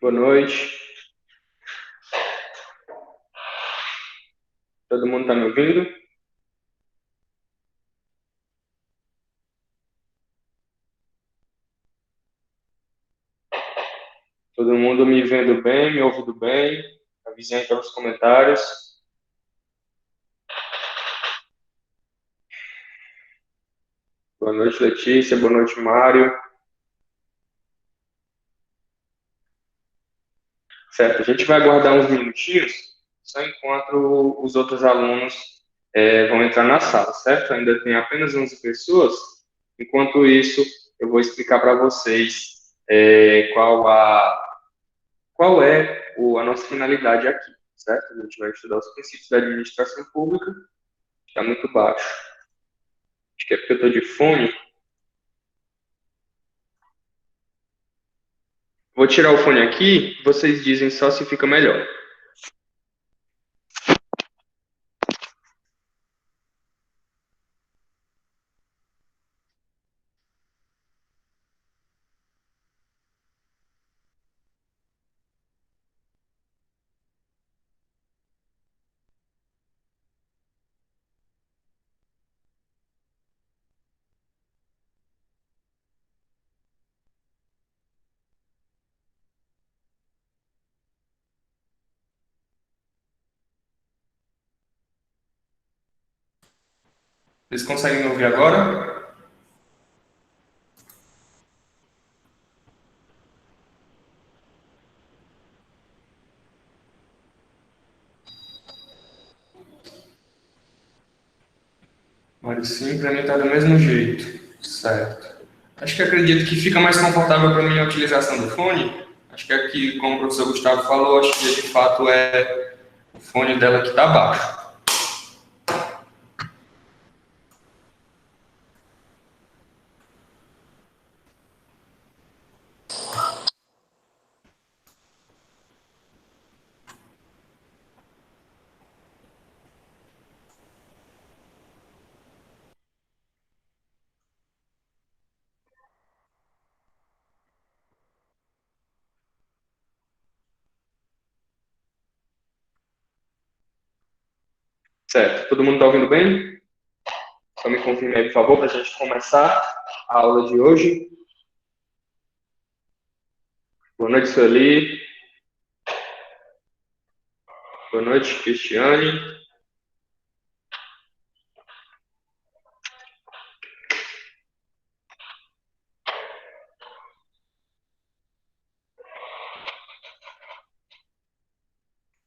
Boa noite. Todo mundo está me ouvindo? Todo mundo me vendo bem, me ouvindo bem? Avisem aí pelos comentários. Boa noite, Letícia. Boa noite, Mário. Certo, a gente vai aguardar uns minutinhos, só enquanto os outros alunos vão entrar na sala, certo? Ainda tem apenas 11 pessoas. Enquanto isso, eu vou explicar para vocês qual é a nossa finalidade aqui, certo? A gente vai estudar os princípios da administração pública, está muito baixo. Acho que é porque eu estou de fone. Vou tirar o fone aqui, vocês dizem só se fica melhor. Vocês conseguem me ouvir agora? Mas sim, para mim está do mesmo jeito. Certo. Acho que acredito que fica mais confortável para mim a utilização do fone. Acho que aqui, como o professor Gustavo falou, acho que de fato é o fone dela que está baixo. Certo. Todo mundo está ouvindo bem? Só me confirme aí, por favor, para a gente começar a aula de hoje. Boa noite, Sueli. Boa noite, Cristiane.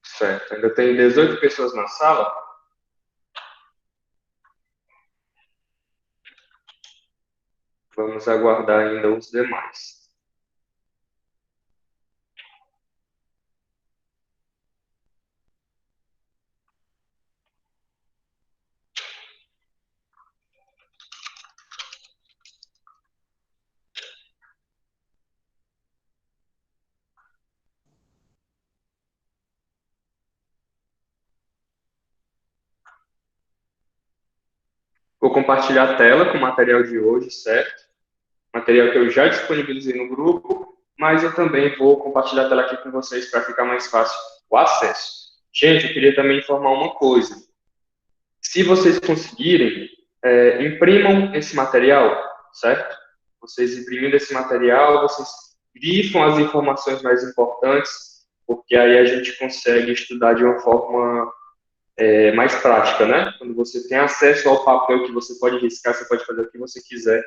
Certo. Ainda tem 18 pessoas na sala. Vamos aguardar ainda os demais. Vou compartilhar a tela com o material de hoje, certo? Material que eu já disponibilizei no grupo, mas eu também vou compartilhar a tela aqui com vocês para ficar mais fácil o acesso. Gente, eu queria também informar uma coisa. Se vocês conseguirem, imprimam esse material, certo? Vocês imprimindo esse material, vocês grifam as informações mais importantes, porque aí a gente consegue estudar de uma forma mais prática, né? Quando você tem acesso ao papel que você pode riscar, você pode fazer o que você quiser,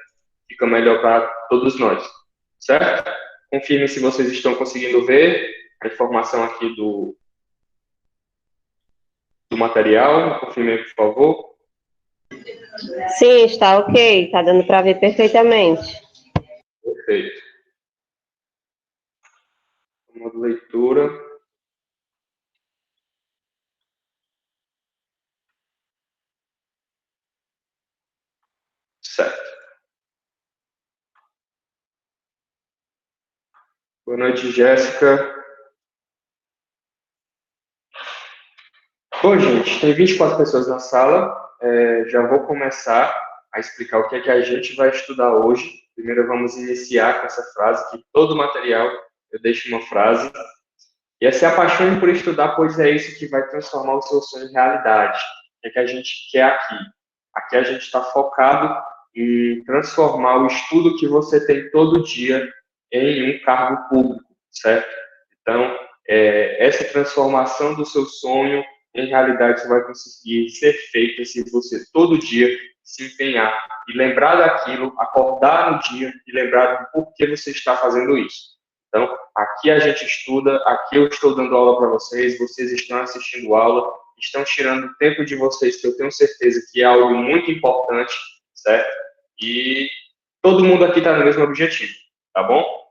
fica melhor para todos nós, certo? Confirme se vocês estão conseguindo ver a informação aqui do material. Confirme, por favor. Sim, está ok. Está dando para ver perfeitamente. Perfeito. Modo leitura. Certo. Boa noite, Jéssica. Bom, gente, tem 24 pessoas na sala. Já vou começar a explicar o que é que a gente vai estudar hoje. Primeiro, vamos iniciar com essa frase que todo material eu deixo uma frase. E se apaixone por estudar, pois é isso que vai transformar o seu sonho em realidade. É que a gente quer aqui. Aqui a gente está focado em transformar o estudo que você tem todo dia em um cargo público, certo? Então, essa transformação do seu sonho em realidade só vai conseguir ser feita se você todo dia se empenhar e lembrar daquilo, acordar no dia e lembrar do porquê você está fazendo isso. Então, aqui a gente estuda, aqui eu estou dando aula para vocês, vocês estão assistindo aula, estão tirando o tempo de vocês, que eu tenho certeza que é algo muito importante, certo? E todo mundo aqui está no mesmo objetivo, tá bom?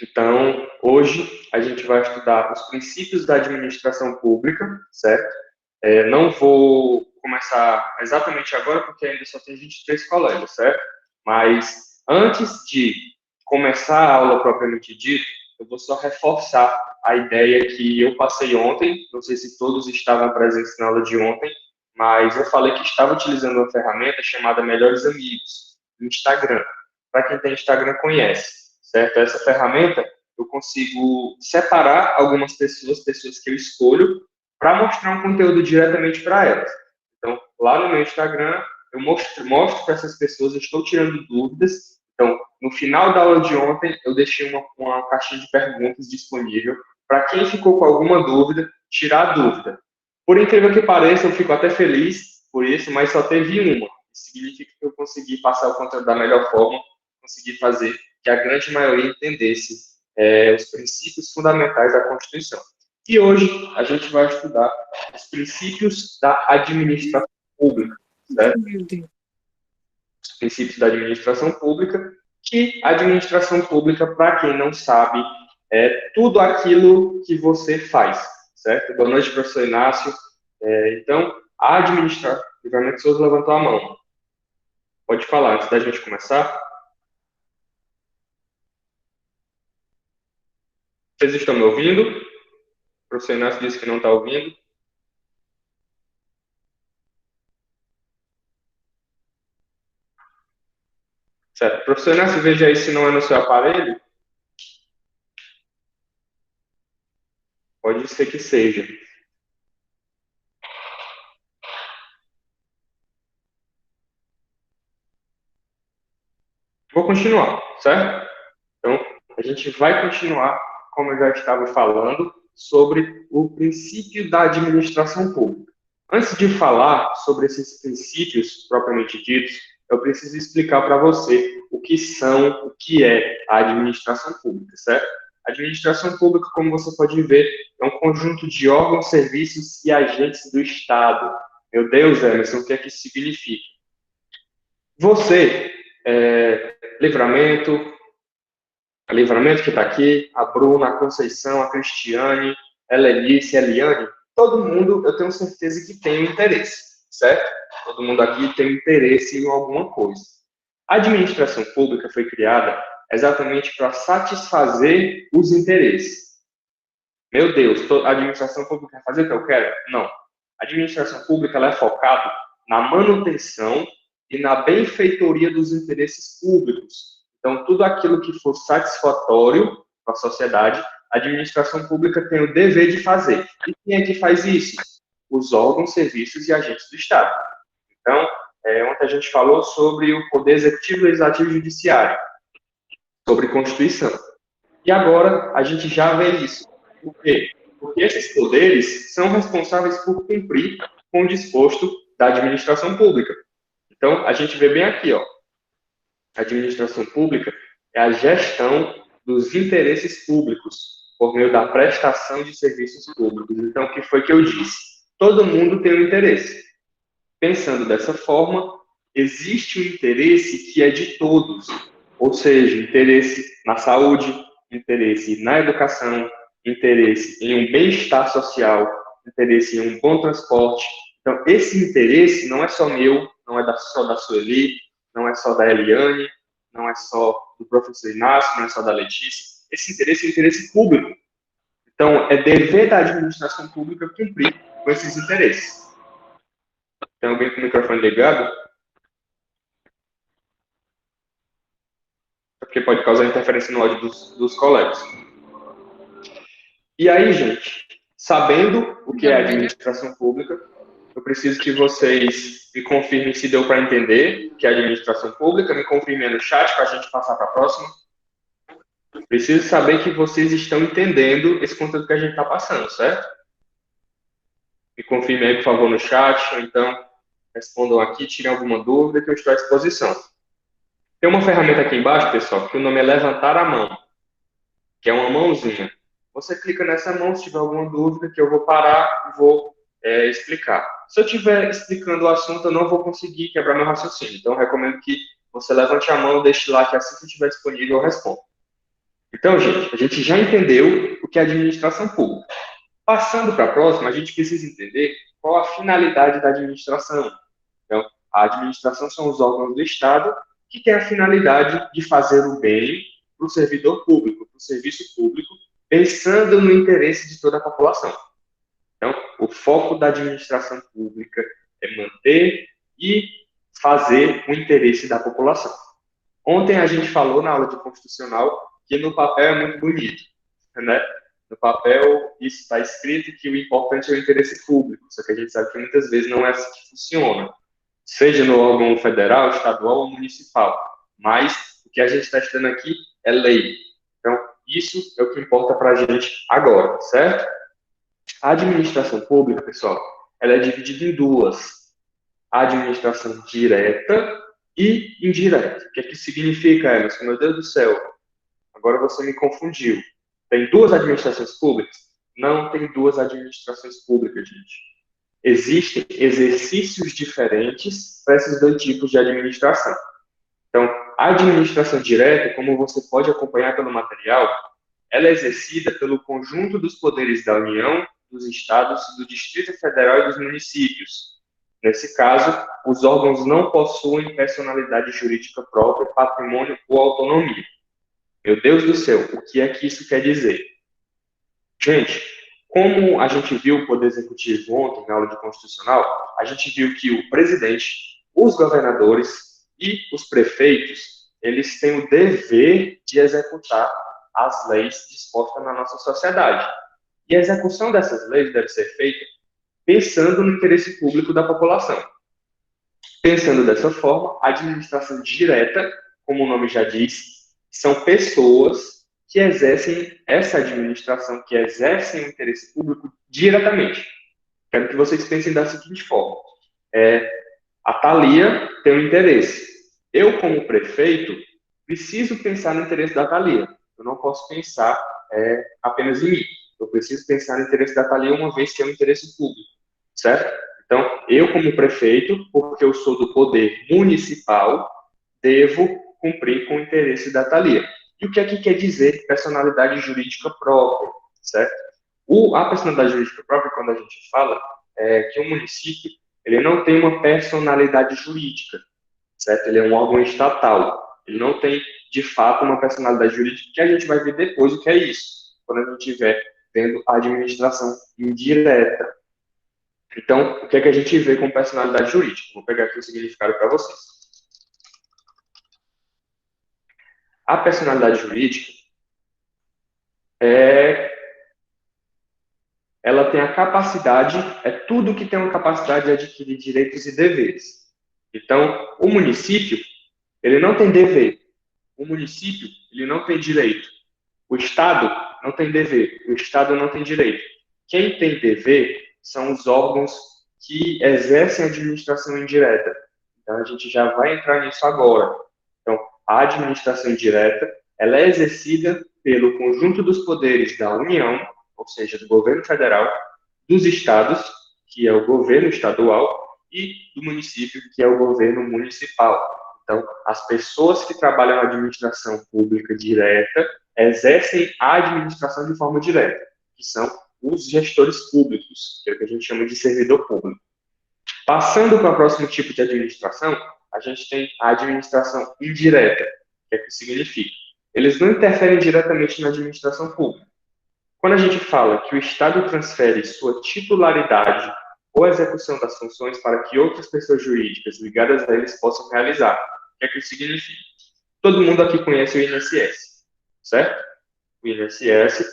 Então, hoje a gente vai estudar os princípios da administração pública, certo? Não vou começar exatamente agora, porque ainda só tem 23 colegas, certo? Mas antes de começar a aula propriamente dita, eu vou só reforçar a ideia que eu passei ontem. Não sei se todos estavam presentes na aula de ontem, mas eu falei que estava utilizando uma ferramenta chamada Melhores Amigos, no Instagram. Para quem tem Instagram conhece, certo? Essa ferramenta eu consigo separar algumas pessoas que eu escolho, para mostrar um conteúdo diretamente para elas. Então, lá no meu Instagram, eu mostro para essas pessoas, eu estou tirando dúvidas. Então, no final da aula de ontem, eu deixei uma caixinha de perguntas disponível para quem ficou com alguma dúvida, tirar a dúvida. Por incrível que pareça, eu fico até feliz por isso, mas só teve uma. Isso significa que eu consegui passar o conteúdo da melhor forma, consegui fazer que a grande maioria entendesse os princípios fundamentais da Constituição. E hoje a gente vai estudar os princípios da administração pública, certo? Os princípios da administração pública, que a administração pública, para quem não sabe, é tudo aquilo que você faz, certo? Boa noite, professor Inácio. Então, a administração... Ivamento Souza levantou a mão. Pode falar, antes da gente começar. Vocês estão me ouvindo? O professor Inácio disse que não está ouvindo. Certo. Professor Inácio, veja aí se não é no seu aparelho. Pode ser que seja. Vou continuar, certo? Então, a gente vai continuar, como eu já estava falando, sobre o princípio da administração pública. Antes de falar sobre esses princípios propriamente ditos, eu preciso explicar para você o que é a administração pública, certo? A administração pública, como você pode ver, é um conjunto de órgãos, serviços e agentes do Estado. Meu Deus, Emerson, o que é que isso significa? Você, Livramento, a Livramento que está aqui, a Bruna, a Conceição, a Cristiane, a Lelice, a Eliane, todo mundo, eu tenho certeza que tem um interesse, certo? Todo mundo aqui tem interesse em alguma coisa. A administração pública foi criada exatamente para satisfazer os interesses. Meu Deus, a administração pública vai fazer o que eu quero? Não. A administração pública ela é focada na manutenção e na benfeitoria dos interesses públicos. Então, tudo aquilo que for satisfatório para a sociedade, a administração pública tem o dever de fazer. E quem é que faz isso? Os órgãos, serviços e agentes do Estado. Então, ontem a gente falou sobre o Poder Executivo, Legislativo e Judiciário, sobre Constituição. E agora a gente já vê isso. Por quê? Porque esses poderes são responsáveis por cumprir com o disposto da administração pública. Então, a gente vê bem aqui, ó. A administração pública é a gestão dos interesses públicos por meio da prestação de serviços públicos. Então, o que foi que eu disse? Todo mundo tem um interesse. Pensando dessa forma, existe um interesse que é de todos, ou seja, interesse na saúde, interesse na educação, interesse em um bem-estar social, interesse em um bom transporte. Então, esse interesse não é só meu, não é só da Sueli, não é só da Eliane, não é só do professor Inácio, não é só da Letícia. Esse interesse é interesse público. Então, é dever da administração pública cumprir com esses interesses. Tem alguém com o microfone ligado? Porque pode causar interferência no áudio dos colegas. E aí, gente, sabendo o que é administração pública, eu preciso que vocês me confirmem se deu para entender o que é administração pública, me confirmem no chat para a gente passar para a próxima. Preciso saber que vocês estão entendendo esse conteúdo que a gente está passando, certo? Me confirmem aí, por favor, no chat, ou então respondam aqui, tirem alguma dúvida que eu estou à disposição. Tem uma ferramenta aqui embaixo, pessoal, que o nome é levantar a mão, que é uma mãozinha. Você clica nessa mão se tiver alguma dúvida, que eu vou parar e vou explicar. Se eu estiver explicando o assunto, eu não vou conseguir quebrar meu raciocínio. Então, eu recomendo que você levante a mão, deixe lá, que assim que estiver disponível, eu respondo. Então, gente, a gente já entendeu o que é administração pública. Passando para a próxima, a gente precisa entender qual a finalidade da administração. Então, a administração são os órgãos do Estado que têm a finalidade de fazer o bem para o servidor público, para o serviço público, pensando no interesse de toda a população. Então, o foco da administração pública é manter e fazer o interesse da população. Ontem a gente falou na aula de constitucional que no papel é muito bonito, né? No papel isso está escrito que o importante é o interesse público, só que a gente sabe que muitas vezes não é assim que funciona, seja no órgão federal, estadual ou municipal. Mas o que a gente está estudando aqui é lei. Então, isso é o que importa para a gente agora, certo? A administração pública, pessoal, ela é dividida em duas. A administração direta e indireta. O que é que significa, Emerson? Meu Deus do céu, agora você me confundiu. Tem duas administrações públicas? Não tem duas administrações públicas, gente. Existem exercícios diferentes para esses dois tipos de administração. Então, a administração direta, como você pode acompanhar pelo material, ela é exercida pelo conjunto dos poderes da União, dos estados, do Distrito Federal e dos municípios. Nesse caso, os órgãos não possuem personalidade jurídica própria, patrimônio ou autonomia. Meu Deus do céu, o que é que isso quer dizer? Gente, como a gente viu o Poder Executivo ontem na aula de Constitucional, a gente viu que o presidente, os governadores e os prefeitos, eles têm o dever de executar as leis dispostas na nossa sociedade. E a execução dessas leis deve ser feita pensando no interesse público da população. Pensando dessa forma, a administração direta, como o nome já diz, são pessoas que exercem essa administração, que exercem o interesse público diretamente. Quero que vocês pensem da seguinte forma. A Thalia tem um interesse. Eu, como prefeito, preciso pensar no interesse da Thalia. Eu não posso pensar apenas em mim. Eu preciso pensar no interesse da Thalia uma vez que é um interesse público, certo? Então, eu como prefeito, porque eu sou do poder municipal, devo cumprir com o interesse da Thalia. E o que é que quer dizer personalidade jurídica própria, certo? A personalidade jurídica própria, quando a gente fala, é que o município ele não tem uma personalidade jurídica, certo? Ele é um órgão estatal. Ele não tem, de fato, uma personalidade jurídica, que a gente vai ver depois o que é isso, quando a gente estiver vendo a administração indireta. Então, o que é que a gente vê com personalidade jurídica? Vou pegar aqui o significado para vocês. A personalidade jurídica ela tem a capacidade, é tudo que tem uma capacidade de adquirir direitos e deveres. Então, o município, ele não tem dever. O município, ele não tem direito. O Estado não tem dever. O Estado não tem direito. Quem tem dever são os órgãos que exercem a administração indireta. Então, a gente já vai entrar nisso agora. Então, a administração indireta, ela é exercida pelo conjunto dos poderes da União, ou seja, do governo federal, dos estados, que é o governo estadual, e do município, que é o governo municipal. Então, as pessoas que trabalham na administração pública direta exercem a administração de forma direta, que são os gestores públicos, que é o que a gente chama de servidor público. Passando para o próximo tipo de administração, a gente tem a administração indireta, que é o que significa. Eles não interferem diretamente na administração pública. Quando a gente fala que o Estado transfere sua titularidade ou execução das funções para que outras pessoas jurídicas ligadas a eles possam realizar, o que é que isso significa? Todo mundo aqui conhece o INSS, certo? O INSS,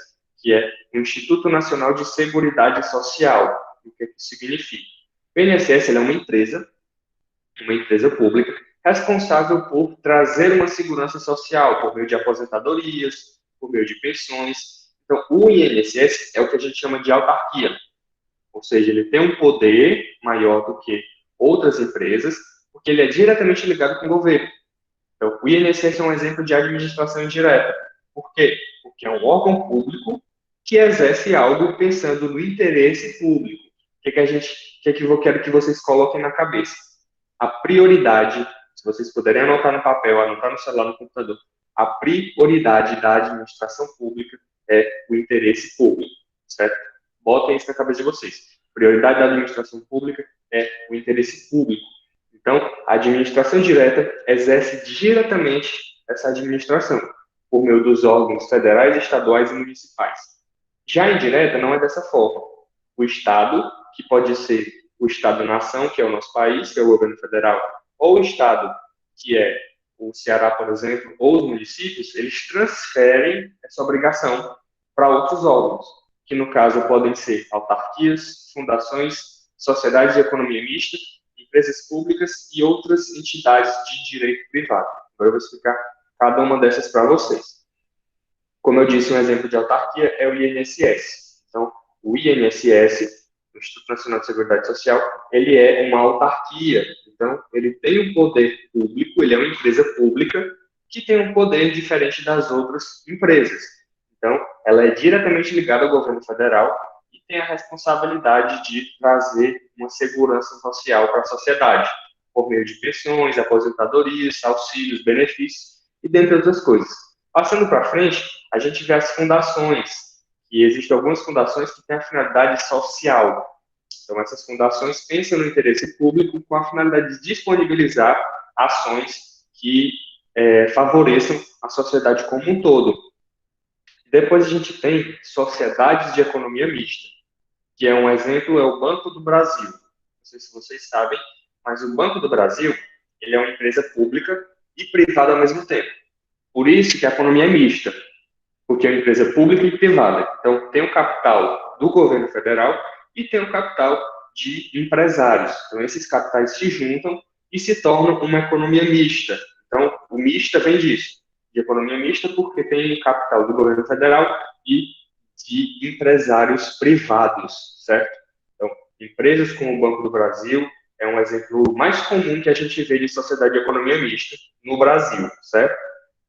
que é o Instituto Nacional de Seguridade Social. O que isso significa? O INSS ele é uma empresa pública, responsável por trazer uma segurança social por meio de aposentadorias, por meio de pensões. Então, o INSS é o que a gente chama de autarquia, ou seja, ele tem um poder maior do que outras empresas, porque ele é diretamente ligado com o governo. Então, o INSS é um exemplo de administração indireta. Por quê? Porque é um órgão público que exerce algo pensando no interesse público. O que eu quero que vocês coloquem na cabeça? A prioridade, se vocês puderem anotar no papel, anotar no celular, no computador, a prioridade da administração pública é o interesse público, certo? Botem isso na cabeça de vocês. Prioridade da administração pública é o interesse público. Então, a administração direta exerce diretamente essa administração, por meio dos órgãos federais, estaduais e municipais. Já a indireta não é dessa forma. O Estado, que pode ser o Estado-nação, que é o nosso país, que é o governo federal, ou o Estado, que é o Ceará, por exemplo, ou os municípios, eles transferem essa obrigação para outros órgãos, que no caso podem ser autarquias, fundações, sociedades de economia mista, empresas públicas e outras entidades de direito privado. Agora eu vou explicar cada uma dessas para vocês. Como eu disse, um exemplo de autarquia é o INSS. Então, o INSS, o Instituto Nacional de Seguridade Social, ele é uma autarquia. Então, ele tem um poder público, ele é uma empresa pública que tem um poder diferente das outras empresas. Então, ela é diretamente ligada ao governo federal e tem a responsabilidade de trazer uma segurança social para a sociedade, por meio de pensões, aposentadorias, auxílios, benefícios e dentre outras coisas. Passando para frente, a gente vê as fundações, e existem algumas fundações que têm a finalidade social. Então, essas fundações pensam no interesse público com a finalidade de disponibilizar ações que favoreçam a sociedade como um todo. Depois a gente tem sociedades de economia mista, que é um exemplo, é o Banco do Brasil. Não sei se vocês sabem, mas o Banco do Brasil, ele é uma empresa pública e privada ao mesmo tempo. Por isso que a economia é mista, porque é uma empresa pública e privada. Então, tem o capital do governo federal e tem o capital de empresários. Então, esses capitais se juntam e se tornam uma economia mista. Então, o mista vem disso, de economia mista, porque tem o capital do governo federal e de empresários privados, certo? Então, empresas como o Banco do Brasil é um exemplo mais comum que a gente vê de sociedade de economia mista no Brasil, certo?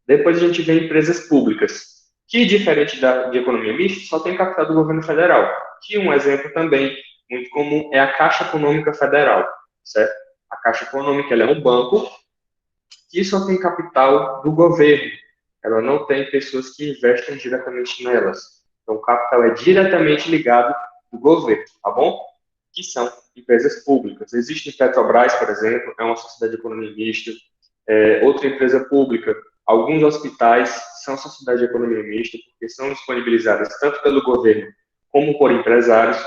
Depois a gente vê empresas públicas, que, diferente de economia mista, só tem capital do governo federal. Que um exemplo também muito comum é a Caixa Econômica Federal, certo? A Caixa Econômica ela é um banco que só tem capital do governo. Ela não tem pessoas que investem diretamente nelas. Então, o capital é diretamente ligado do governo, tá bom? Que são empresas públicas. Existe Petrobras, por exemplo, é uma sociedade de economia mista. Outra empresa pública, alguns hospitais são sociedade de economia mista, porque são disponibilizadas tanto pelo governo como por empresários,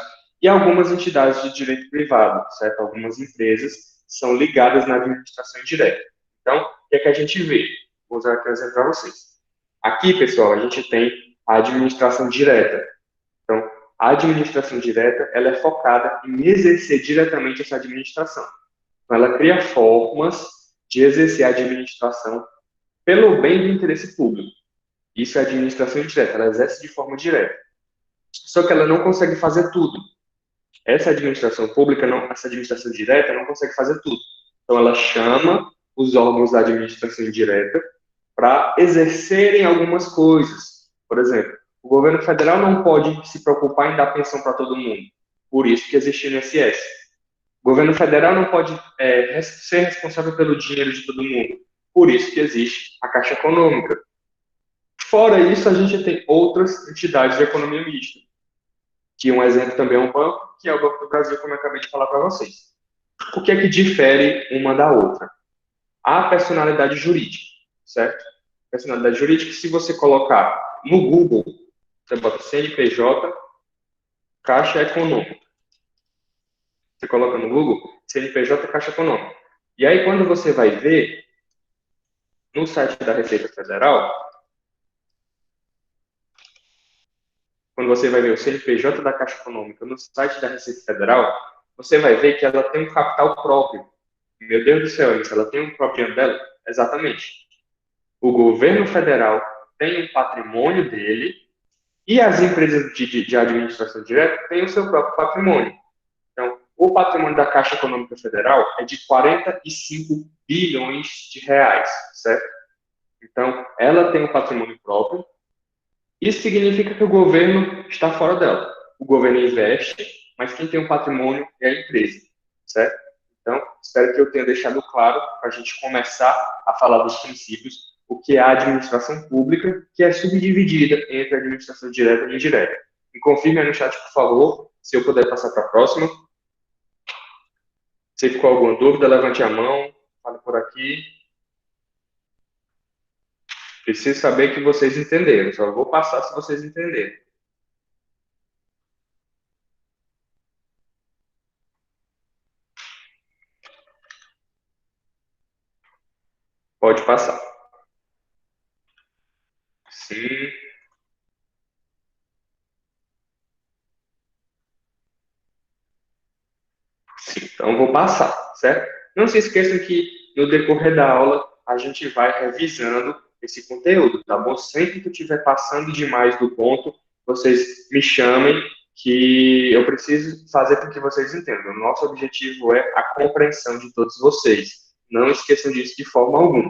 e algumas entidades de direito privado, certo? Algumas empresas são ligadas na administração indireta. Então, o que é que a gente vê? Vou usar aqui um exemplo para vocês. Aqui, pessoal, a gente tem a administração direta. Então, a administração direta, ela é focada em exercer diretamente essa administração. Então, ela cria formas de exercer a administração pelo bem do interesse público. Isso é administração direta, ela exerce de forma direta. Só que ela não consegue fazer tudo. Essa administração pública, essa administração direta, não consegue fazer tudo. Então, ela chama os órgãos da administração direta para exercerem algumas coisas. Por exemplo, o governo federal não pode se preocupar em dar pensão para todo mundo. Por isso que existe o INSS. O governo federal não pode ser responsável pelo dinheiro de todo mundo. Por isso que existe a Caixa Econômica. Fora isso, a gente tem outras entidades de economia mista, que um exemplo também é um banco, que é o Banco do Brasil, como eu acabei de falar para vocês. O que é que difere uma da outra? A personalidade jurídica, certo? Personalidade jurídica, se você colocar no Google, você bota CNPJ, Caixa Econômica. Você coloca no Google, CNPJ, Caixa Econômica. E aí, quando você vai ver, no site da Receita Federal, quando você vai ver o CNPJ da Caixa Econômica no site da Receita Federal, você vai ver que ela tem um capital próprio. Meu Deus do céu, Alice, ela tem um próprio dela? Exatamente. O governo federal tem um patrimônio dele e as empresas de administração direta têm o seu próprio patrimônio. Então, o patrimônio da Caixa Econômica Federal é de 45 bilhões de reais, certo? Então, ela tem um patrimônio próprio. Isso significa que o governo está fora dela. O governo investe, mas quem tem um patrimônio é a empresa, certo? Então, espero que eu tenha deixado claro para a gente começar a falar dos princípios, o que é a administração pública, que é subdividida entre a administração direta e indireta. Me confirme aí no chat, por favor, se eu puder passar para a próxima. Se ficou alguma dúvida, levante a mão, fale por aqui. Preciso saber que vocês entenderam, só vou passar se vocês entenderem. Pode passar. Sim. Sim, então vou passar, certo? Não se esqueçam que no decorrer da aula a gente vai revisando esse conteúdo, tá bom? Sempre que eu estiver passando demais do ponto, vocês me chamem que eu preciso fazer com que vocês entendam. O nosso objetivo é a compreensão de todos vocês. Não esqueçam disso de forma alguma.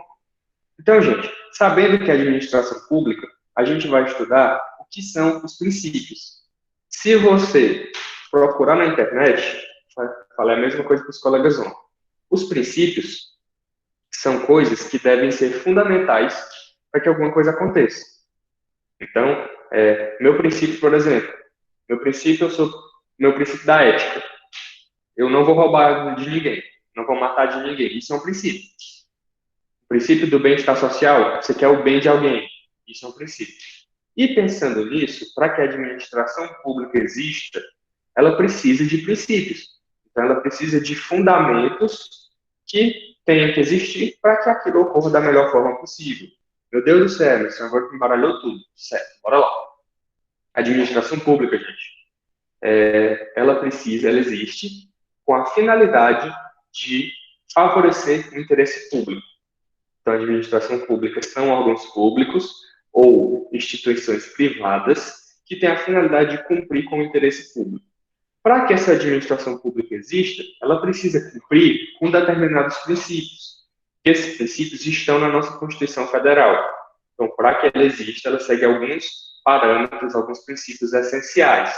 Então, gente, sabendo que é administração pública, a gente vai estudar o que são os princípios. Se você procurar na internet, falei a mesma coisa que os colegas vão. Os princípios são coisas que devem ser fundamentais para que alguma coisa aconteça. Então, meu princípio, por exemplo, meu princípio da ética. Eu não vou roubar de ninguém, não vou matar de ninguém. Isso é um princípio. O princípio do bem-estar social, você quer o bem de alguém. Isso é um princípio. E pensando nisso, para que a administração pública exista, ela precisa de princípios. Então, ela precisa de fundamentos que tenham que existir para que aquilo ocorra da melhor forma possível. Meu Deus do céu, esse agora embaralhou tudo. Certo, bora lá. Administração pública, gente, ela existe com a finalidade de favorecer o interesse público. Então, a administração pública são órgãos públicos ou instituições privadas que têm a finalidade de cumprir com o interesse público. Para que essa administração pública exista, ela precisa cumprir com determinados princípios. Esses princípios estão na nossa Constituição Federal. Então, para que ela exista, ela segue alguns parâmetros, alguns princípios essenciais.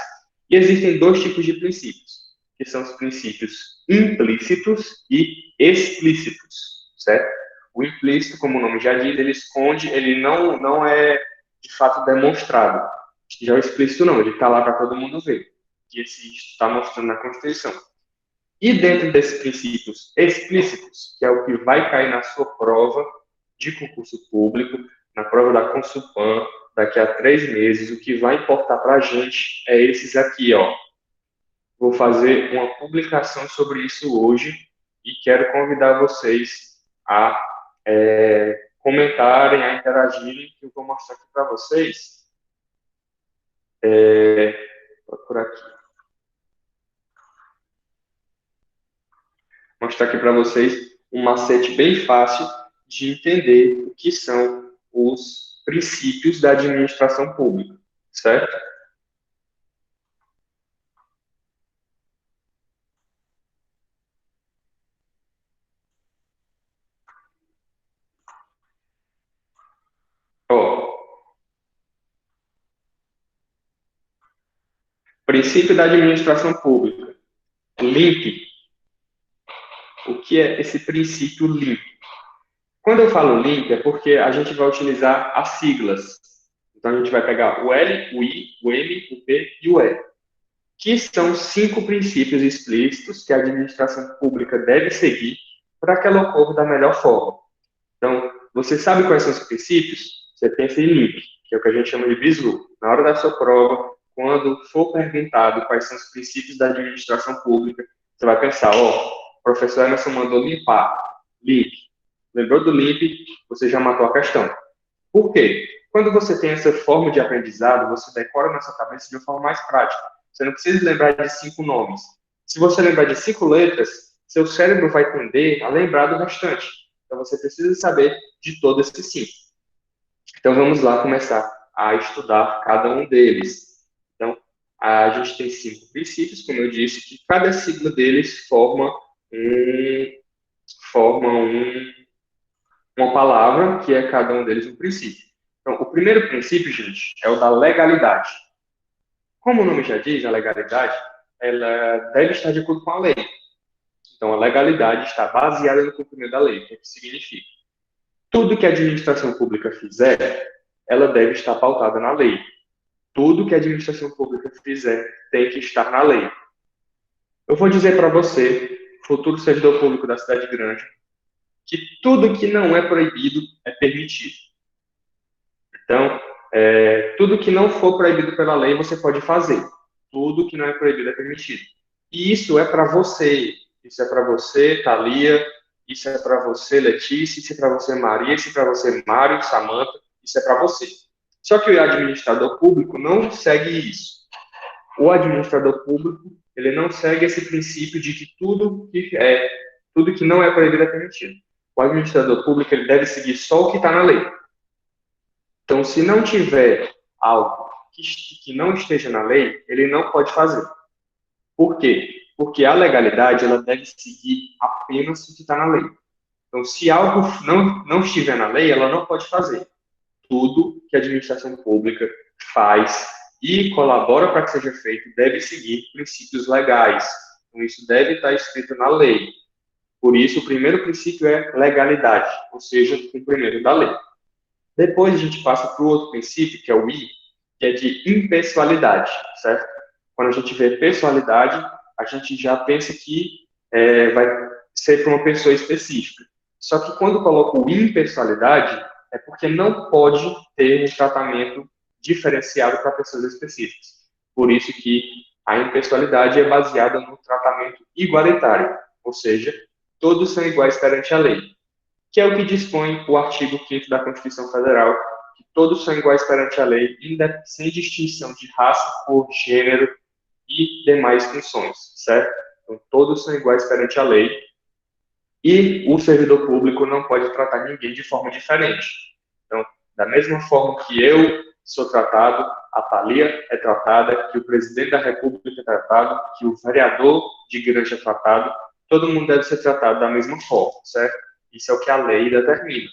E existem dois tipos de princípios, que são os princípios implícitos e explícitos, certo? O implícito, como o nome já diz, ele esconde, ele não é de fato demonstrado. Já o explícito não, ele está lá para todo mundo ver, que esse está mostrando na Constituição. E dentro desses princípios explícitos, que é o que vai cair na sua prova de concurso público, na prova da Consulpan, daqui a 3 meses, o que vai importar para a gente é esses aqui, ó. Vou fazer uma publicação sobre isso hoje e quero convidar vocês a comentarem, a interagirem, que eu vou mostrar aqui para vocês. Por aqui. Mostrar aqui para vocês um macete bem fácil de entender o que são os princípios da administração pública, certo? Ó, princípio da administração pública. LIMP. O que é esse princípio LIMP? Quando eu falo LIMP, é porque a gente vai utilizar as siglas. Então, a gente vai pegar o L, o I, o M, o P e o E, que são 5 princípios explícitos que a administração pública deve seguir para que ela ocorra da melhor forma. Então, você sabe quais são os princípios? Você pensa em LIMP, que é o que a gente chama de bizu. Na hora da sua prova, quando for perguntado quais são os princípios da administração pública, você vai pensar, o professor Emerson mandou limpar. LIMP. Lembrou do LIMP, você já matou a questão. Por quê? Quando você tem essa forma de aprendizado, você decora na sua cabeça de uma forma mais prática. Você não precisa lembrar de 5 nomes. Se você lembrar de 5 letras, seu cérebro vai tender a lembrar do restante. Então você precisa saber de todos esses 5. Então vamos lá começar a estudar cada um deles. Então, a gente tem 5 princípios, como eu disse, que cada sigla deles forma uma palavra, que é cada um deles um princípio. Então, o primeiro princípio, gente, é o da legalidade. Como o nome já diz, a legalidade, ela deve estar de acordo com a lei. Então, a legalidade está baseada no cumprimento da lei. O que significa? Tudo que a administração pública fizer, ela deve estar pautada na lei. Tudo que a administração pública fizer tem que estar na lei. Eu vou dizer para você, futuro servidor público da cidade grande, que tudo que não é proibido é permitido. Então, tudo que não for proibido pela lei, você pode fazer. Tudo que não é proibido é permitido. E isso é para você. Isso é para você, Thalia. Isso é para você, Letícia. Isso é para você, Maria. Isso é para você, Mário, Samanta. Isso é para você. Só que o administrador público não segue isso. O administrador público, ele não segue esse princípio de que tudo que não é proibido é permitido. O administrador público, ele deve seguir só o que está na lei. Então, se não tiver algo que não esteja na lei, ele não pode fazer. Por quê? Porque a legalidade, ela deve seguir apenas o que está na lei. Então, se algo não estiver na lei, ela não pode fazer. Tudo que a administração pública faz e colabora para que seja feito deve seguir princípios legais. Então, isso deve estar escrito na lei. Por isso, o primeiro princípio é legalidade, ou seja, o cumprimento da lei. Depois a gente passa para o outro princípio, que é o I, que é de impessoalidade, certo? Quando a gente vê pessoalidade, a gente já pensa que vai ser para uma pessoa específica. Só que quando coloca o impessoalidade, é porque não pode ter um tratamento diferenciado para pessoas específicas. Por isso que a impessoalidade é baseada no tratamento igualitário, ou seja, todos são iguais perante a lei, que é o que dispõe o artigo 5º da Constituição Federal, que todos são iguais perante a lei, sem distinção de raça, cor, gênero e demais funções, certo? Então, todos são iguais perante a lei e o servidor público não pode tratar ninguém de forma diferente. Então, da mesma forma que eu sou tratado, a Thalia é tratada, que o presidente da República é tratado, que o vereador de igreja é tratado, todo mundo deve ser tratado da mesma forma, certo? Isso é o que a lei determina.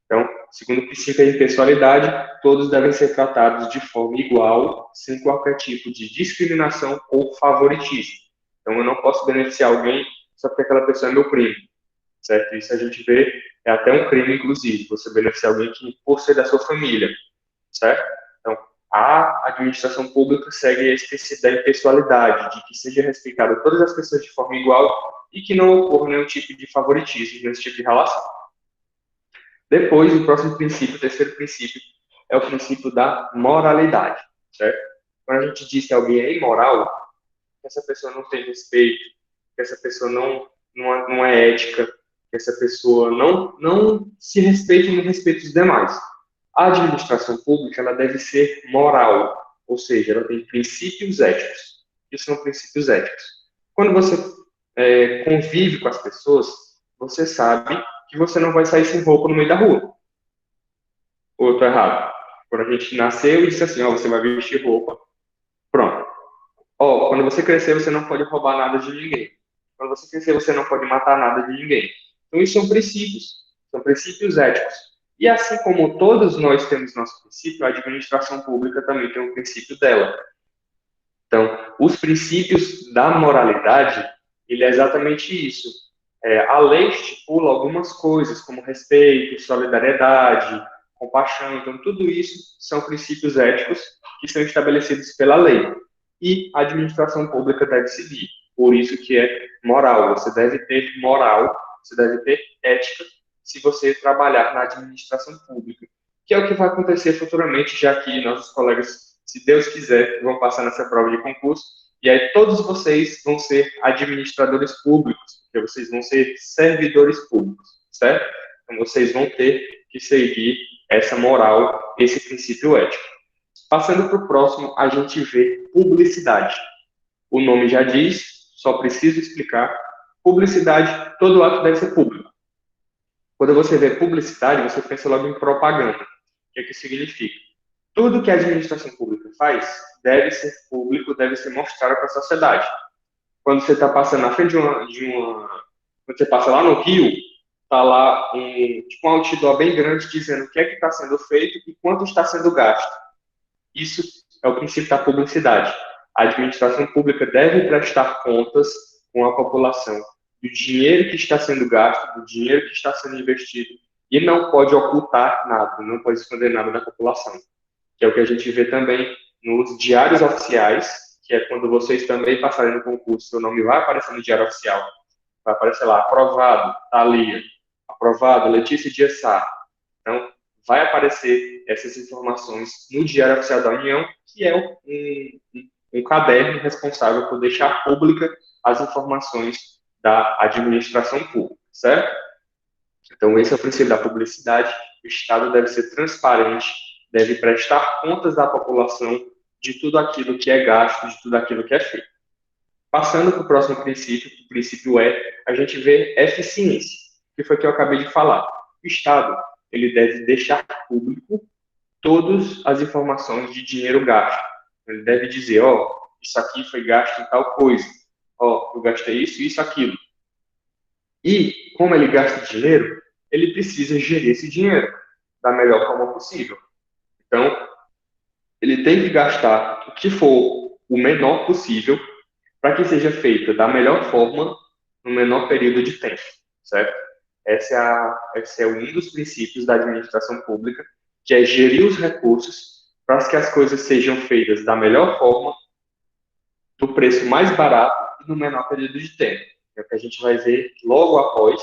Então, segundo o princípio da impessoalidade, todos devem ser tratados de forma igual, sem qualquer tipo de discriminação ou favoritismo. Então, eu não posso beneficiar alguém só porque aquela pessoa é meu primo, certo? Isso a gente vê, é até um crime, inclusive, você beneficiar alguém que, por ser da sua família, certo? Então, a administração pública segue esse princípio da impessoalidade, de que seja respeitada todas as pessoas de forma igual e que não ocorra nenhum tipo de favoritismo nesse tipo de relação. Depois, o próximo princípio, o terceiro princípio, é o princípio da moralidade, certo? Quando a gente diz que alguém é imoral, que essa pessoa não tem respeito, que essa pessoa não é ética, que essa pessoa não se respeita e não respeita os demais. A administração pública, ela deve ser moral, ou seja, ela tem princípios éticos. O que são princípios éticos? Quando você convive com as pessoas, você sabe que você não vai sair sem roupa no meio da rua. Ou eu tô errado? Quando a gente nasceu e disse assim, ó, você vai vestir roupa. Pronto. Ó, quando você crescer, você não pode roubar nada de ninguém. Quando você crescer, você não pode matar nada de ninguém. Então, isso são princípios éticos. E assim como todos nós temos nosso princípio, a administração pública também tem um princípio dela. Então, os princípios da moralidade, ele é exatamente isso. A lei estipula algumas coisas, como respeito, solidariedade, compaixão. Então, tudo isso são princípios éticos que são estabelecidos pela lei. E a administração pública deve seguir. Por isso que é moral. Você deve ter moral, você deve ter ética se você trabalhar na administração pública. Que é o que vai acontecer futuramente, já que nossos colegas, se Deus quiser, vão passar nessa prova de concurso. E aí todos vocês vão ser administradores públicos, porque vocês vão ser servidores públicos, certo? Então vocês vão ter que seguir essa moral, esse princípio ético. Passando para o próximo, a gente vê publicidade. O nome já diz, só preciso explicar. Publicidade, todo ato deve ser público. Quando você vê publicidade, você pensa logo em propaganda. O que é que significa? Tudo que a administração pública faz deve ser público, deve ser mostrado para a sociedade. Quando você está passando na frente quando você passa lá no Rio, está lá um outdoor bem grande dizendo o que é que está sendo feito e quanto está sendo gasto. Isso é o princípio da publicidade. A administração pública deve prestar contas com a população do dinheiro que está sendo gasto, do dinheiro que está sendo investido, e não pode ocultar nada, não pode esconder nada da população. Que é o que a gente vê também nos diários oficiais, que é quando vocês também passarem no concurso, seu nome vai aparecer no diário oficial. Vai aparecer lá, aprovado, Thalia, aprovado, Letícia Dias Sá. Então, vai aparecer essas informações no Diário Oficial da União, que é um caderno responsável por deixar pública as informações da administração pública, certo? Então, esse é o princípio da publicidade. O Estado deve ser transparente, deve prestar contas à população de tudo aquilo que é gasto, de tudo aquilo que é feito. Passando para o próximo princípio, o princípio a gente vê eficiência, que foi o que eu acabei de falar. O Estado, ele deve deixar público todas as informações de dinheiro gasto. Ele deve dizer, isso aqui foi gasto em tal coisa. Eu gastei isso, isso, aquilo. E, como ele gasta dinheiro, ele precisa gerir esse dinheiro da melhor forma possível. Então, ele tem que gastar o que for o menor possível para que seja feita da melhor forma no menor período de tempo, certo? Esse é um dos princípios da administração pública, que é gerir os recursos para que as coisas sejam feitas da melhor forma, do preço mais barato e no menor período de tempo. É o que a gente vai ver logo após,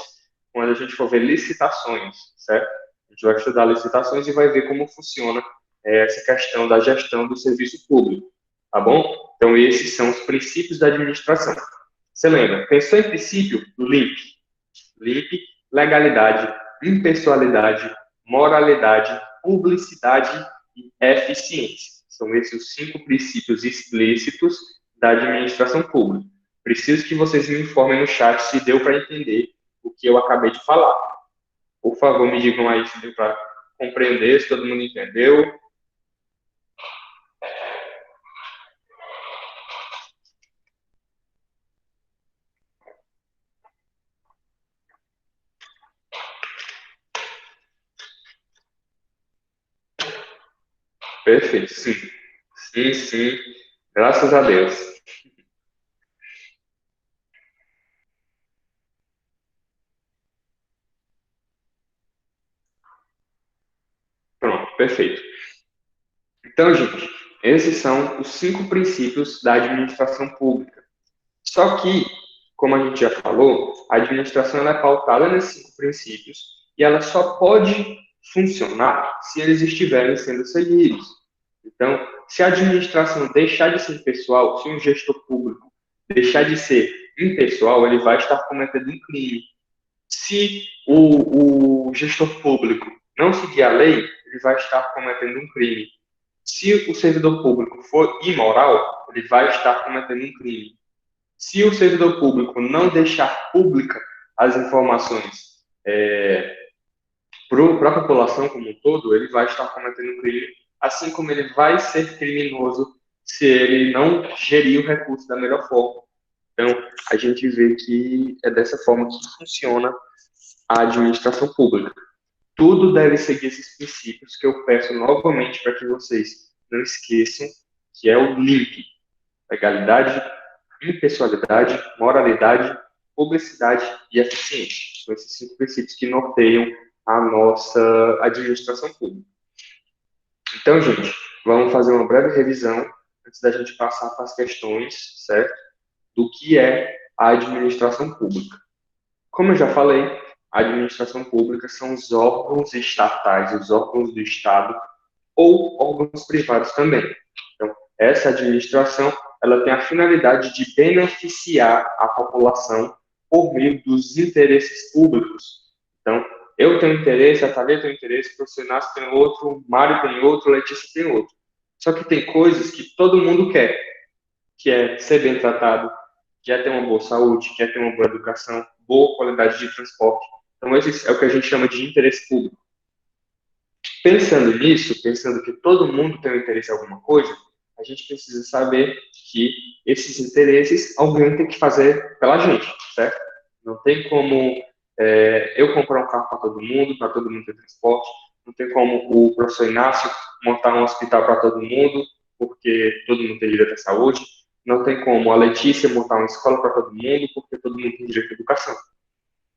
quando a gente for ver licitações, certo? A gente vai estudar licitações e vai ver como funciona essa questão da gestão do serviço público, tá bom? Então, esses são os princípios da administração. Você lembra? Pensou em princípio? LIMP. LIMP, legalidade, impessoalidade, moralidade, publicidade e eficiência. São esses os 5 princípios explícitos da administração pública. Preciso que vocês me informem no chat se deu para entender o que eu acabei de falar. Por favor, me digam aí se deu para compreender, se todo mundo entendeu. Perfeito, sim. Sim, sim. Graças a Deus. Pronto, perfeito. Então, gente, esses são os 5 princípios da administração pública. Só que, como a gente já falou, a administração ela é pautada nesses 5 princípios e ela só pode funcionar se eles estiverem sendo seguidos. Então, se a administração deixar de ser pessoal, se um gestor público deixar de ser impessoal, ele vai estar cometendo um crime. Se o gestor público não seguir a lei, ele vai estar cometendo um crime. Se o servidor público for imoral, ele vai estar cometendo um crime. Se o servidor público não deixar pública as informações para a população como um todo, ele vai estar cometendo um crime, assim como ele vai ser criminoso se ele não gerir o recurso da melhor forma. Então, a gente vê que é dessa forma que funciona a administração pública. Tudo deve seguir esses princípios que eu peço novamente para que vocês não esqueçam, que é o LIMP: legalidade, impessoalidade, moralidade, publicidade e eficiência. São esses 5 princípios que norteiam a nossa administração pública. Então, gente, vamos fazer uma breve revisão antes da gente passar para as questões, certo? Do que é a administração pública. Como eu já falei, a administração pública são os órgãos estatais, os órgãos do Estado ou órgãos privados também. Então, essa administração ela tem a finalidade de beneficiar a população por meio dos interesses públicos. Então, eu tenho interesse, a Thalia tem interesse, o professor Inácio tem outro, o Mário tem outro, a Letícia tem outro. Só que tem coisas que todo mundo quer, que é ser bem tratado, quer ter uma boa saúde, quer ter uma boa educação, boa qualidade de transporte. Então, esse é o que a gente chama de interesse público. Pensando nisso, pensando que todo mundo tem um interesse em alguma coisa, a gente precisa saber que esses interesses alguém tem que fazer pela gente, certo? Não tem como eu comprar um carro para todo mundo ter transporte, não tem como o professor Inácio montar um hospital para todo mundo, porque todo mundo tem direito à saúde, não tem como a Letícia montar uma escola para todo mundo, porque todo mundo tem direito à educação.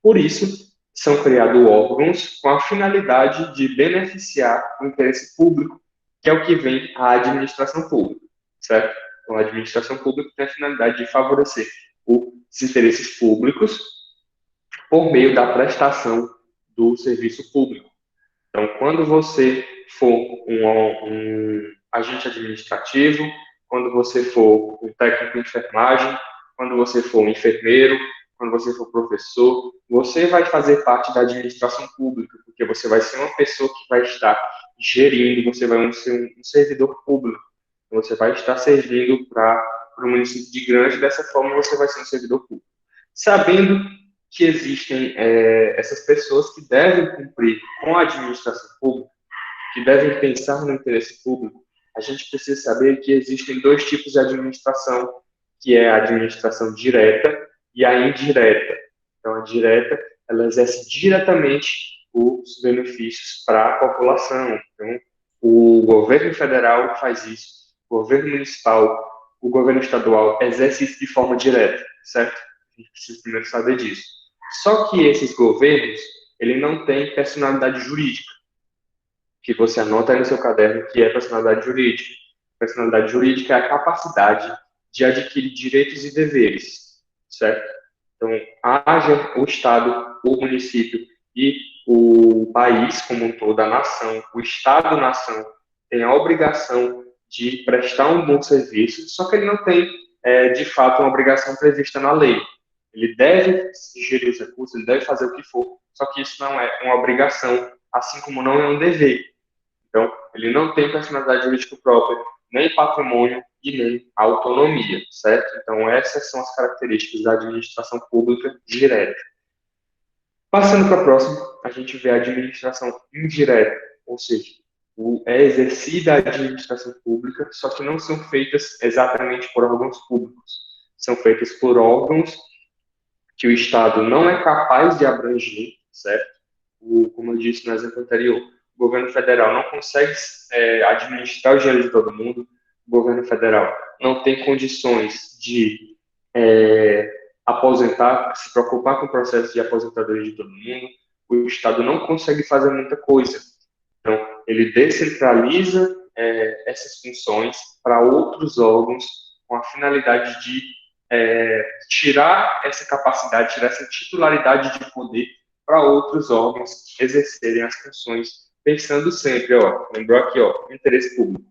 Por isso, são criados órgãos com a finalidade de beneficiar o interesse público, que é o que vem a administração pública, certo? Então, a administração pública tem a finalidade de favorecer os interesses públicos por meio da prestação do serviço público. Então, quando você for um agente administrativo, quando você for um técnico de enfermagem, quando você for um enfermeiro, quando você for professor, você vai fazer parte da administração pública, porque você vai ser uma pessoa que vai estar gerindo, você vai ser um servidor público, você vai estar servindo para o município de Grande, dessa forma você vai ser um servidor público. Sabendo que existem essas pessoas que devem cumprir com a administração pública, que devem pensar no interesse público, a gente precisa saber que existem dois tipos de administração, que é a administração direta e a indireta. Então, a direta, ela exerce diretamente os benefícios para a população. Então, o governo federal faz isso, o governo municipal, o governo estadual exerce isso de forma direta, certo? A gente precisa primeiro saber disso. Só que esses governos, ele não tem personalidade jurídica, que você anota aí no seu caderno, que é personalidade jurídica. Personalidade jurídica é a capacidade de adquirir direitos e deveres, certo? Então, haja o Estado, o município e o país como um todo, a nação, o Estado-nação, tem a obrigação de prestar um bom serviço, só que ele não tem, de fato, uma obrigação prevista na lei. Ele deve gerir os recursos, ele deve fazer o que for, só que isso não é uma obrigação, assim como não é um dever. Então, ele não tem personalidade jurídica própria, nem patrimônio e nem autonomia, certo? Então, essas são as características da administração pública direta. Passando para a próxima, a gente vê a administração indireta, ou seja, é exercida a administração pública, só que não são feitas exatamente por órgãos públicos. São feitas por órgãos que o Estado não é capaz de abranger, certo? Como eu disse no exemplo anterior, o governo federal não consegue administrar o dinheiro de todo mundo, o governo federal não tem condições de aposentar, se preocupar com o processo de aposentadoria de todo mundo, o Estado não consegue fazer muita coisa. Então, ele descentraliza essas funções para outros órgãos com a finalidade de tirar essa capacidade, tirar essa titularidade de poder para outros órgãos exercerem as funções, pensando sempre, lembrou aqui, interesse público.